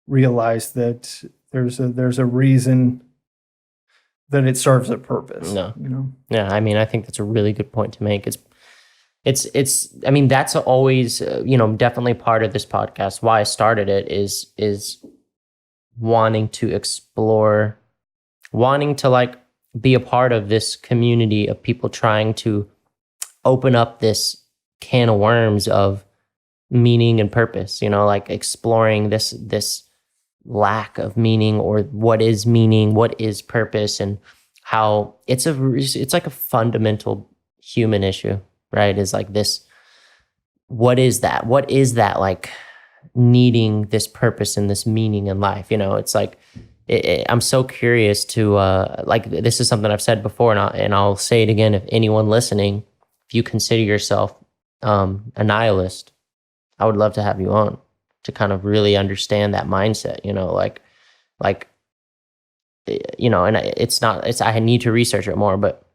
realize that there's a reason that it serves a purpose. Yeah, I think that's a really good point to make. It's that's always definitely part of this podcast. Why I started it is wanting to explore, wanting to be a part of this community of people trying to open up this can of worms of meaning and purpose, exploring this lack of meaning, or what is meaning, what is purpose, and how it's like a fundamental human issue, right? Is like this, what is that? What is that, like needing this purpose and this meaning in life? You know, it's like, I'm so curious to, like, this is something I've said before, and I'll say it again. If anyone listening, if you consider yourself a nihilist, I would love to have you on to kind of really understand that mindset, you know, like, you know, and I need to research it more, but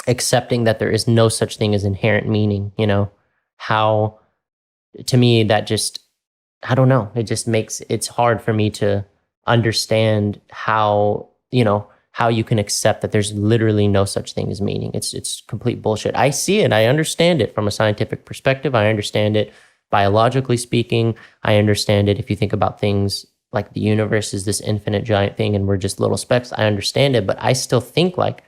accepting that there is no such thing as inherent meaning, you know, how, to me, that just, I don't know, it just makes, it's hard for me to understand how, you know, how you can accept that there's literally no such thing as meaning. It's complete bullshit. I see it. I understand it from a scientific perspective. I understand it biologically speaking. I understand it if you think about things like the universe is this infinite giant thing and we're just little specks. I understand it, but I still think, like,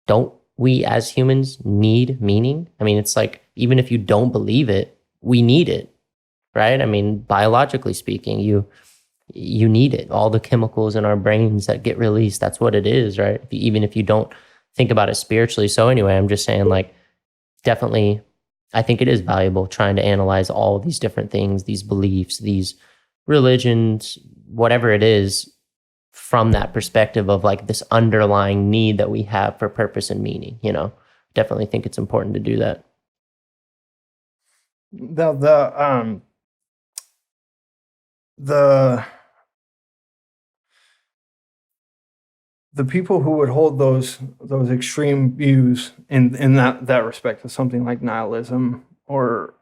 don't we as humans need meaning? I mean, it's like, even if you don't believe it, we need it, right? I mean, biologically speaking, you need it. All the chemicals in our brains that get released, that's what it is, right? Even if you don't think about it spiritually. So anyway, I'm just saying, like, definitely, I think it is valuable trying to analyze all of these different things, these beliefs, these religions, whatever it is, from that perspective of like this underlying need that we have for purpose and meaning, you know. Definitely think it's important to do that. The people who would hold those extreme views in that respect of something like nihilism, or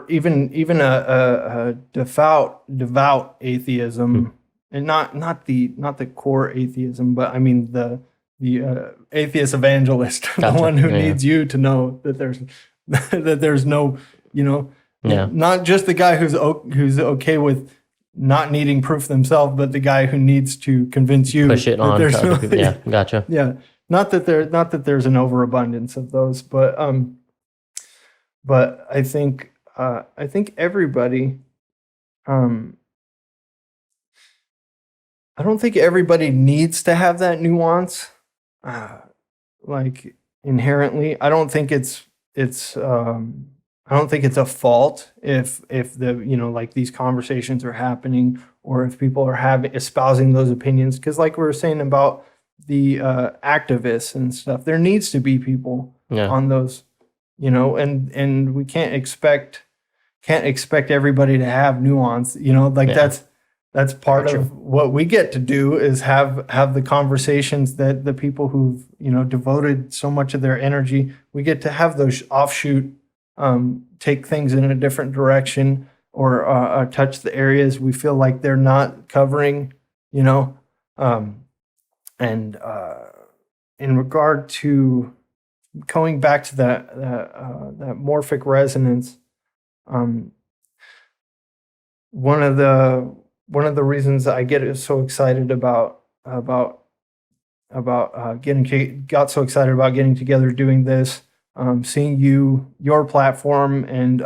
even a devout atheism, and not the core atheism, but I mean the atheist evangelist, Gotcha. the one who Yeah. needs you to know that there's no, you know, Yeah. not just the guy who's okay with not needing proof themselves, but the guy who needs to convince you, Push it that on there's to other people. Yeah, gotcha. yeah. Not that there's an overabundance of those, but I think everybody, I don't think everybody needs to have that nuance, like inherently. I don't think it's I don't think it's a fault if the, you know, like these conversations are happening, or if people are espousing those opinions, because like we were saying about the activists and stuff, there needs to be people on those, you know, and we can't expect everybody to have nuance, you know, like that's part of what we get to do, is have the conversations that the people who've, you know, devoted so much of their energy, we get to have those offshoot, take things in a different direction, or touch the areas we feel like they're not covering, you know. And in regard to going back to that morphic resonance, one of the reasons I get so excited about got so excited about getting together, doing this, seeing your platform, and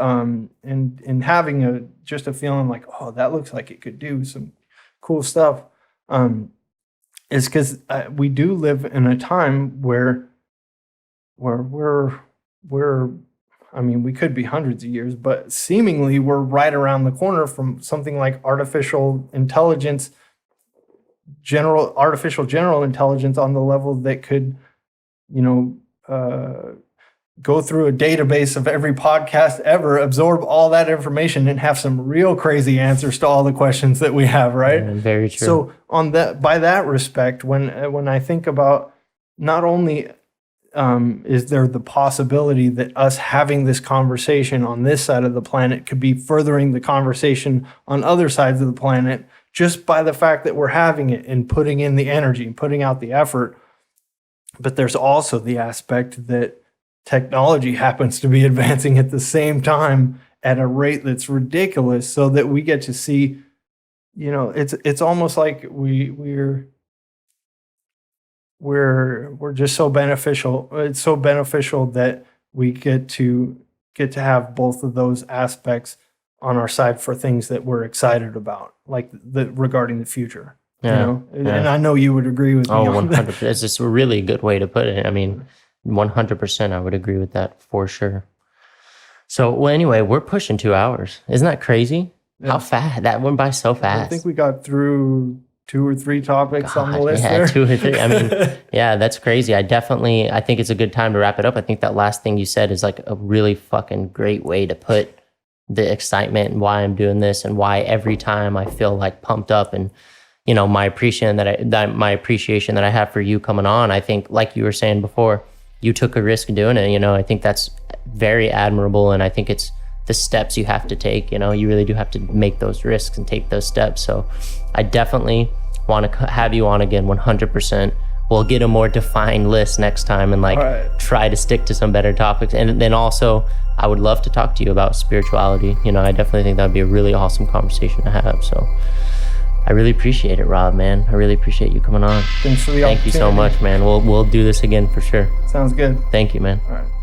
having just a feeling like, oh, that looks like it could do some cool stuff, is because we do live in a time where we're I mean, we could be hundreds of years, but seemingly we're right around the corner from something like artificial general intelligence, on the level that could, you know, go through a database of every podcast ever, absorb all that information, and have some real crazy answers to all the questions that we have, right? Very true. So by that respect, when I think about, not only is there the possibility that us having this conversation on this side of the planet could be furthering the conversation on other sides of the planet, just by the fact that we're having it and putting in the energy and putting out the effort, but there's also the aspect that technology happens to be advancing at the same time at a rate that's ridiculous, so that we get to see, you know, it's almost like we're just so beneficial. It's so beneficial that we get to have both of those aspects on our side for things that we're excited about, like regarding the future. Yeah. And I know you would agree with me on 100%. that. It's just a really good way to put it. I mean, 100% I would agree with that for sure. So, well, anyway, we're pushing 2 hours. Isn't that crazy? Yeah. How fast? That went by so fast. I think we got through 2 or 3 topics on the list there. 2 or 3. I mean, yeah, that's crazy. I think it's a good time to wrap it up. I think that last thing you said is like a really fucking great way to put the excitement and why I'm doing this and why every time I feel like pumped up and, you know, my appreciation that I have for you coming on. I think, like you were saying before, you took a risk doing it. You know, I think that's very admirable, and I think it's the steps you have to take. You know, you really do have to make those risks and take those steps. So I definitely want to have you on again 100%. We'll get a more defined list next time and try to stick to some better topics. And then also, I would love to talk to you about spirituality. You know, I definitely think that would be a really awesome conversation to have. So I really appreciate it, Rob, man. I really appreciate you coming on. Thanks for the opportunity. Thank you so much, man. We'll do this again for sure. Sounds good. Thank you, man. All right.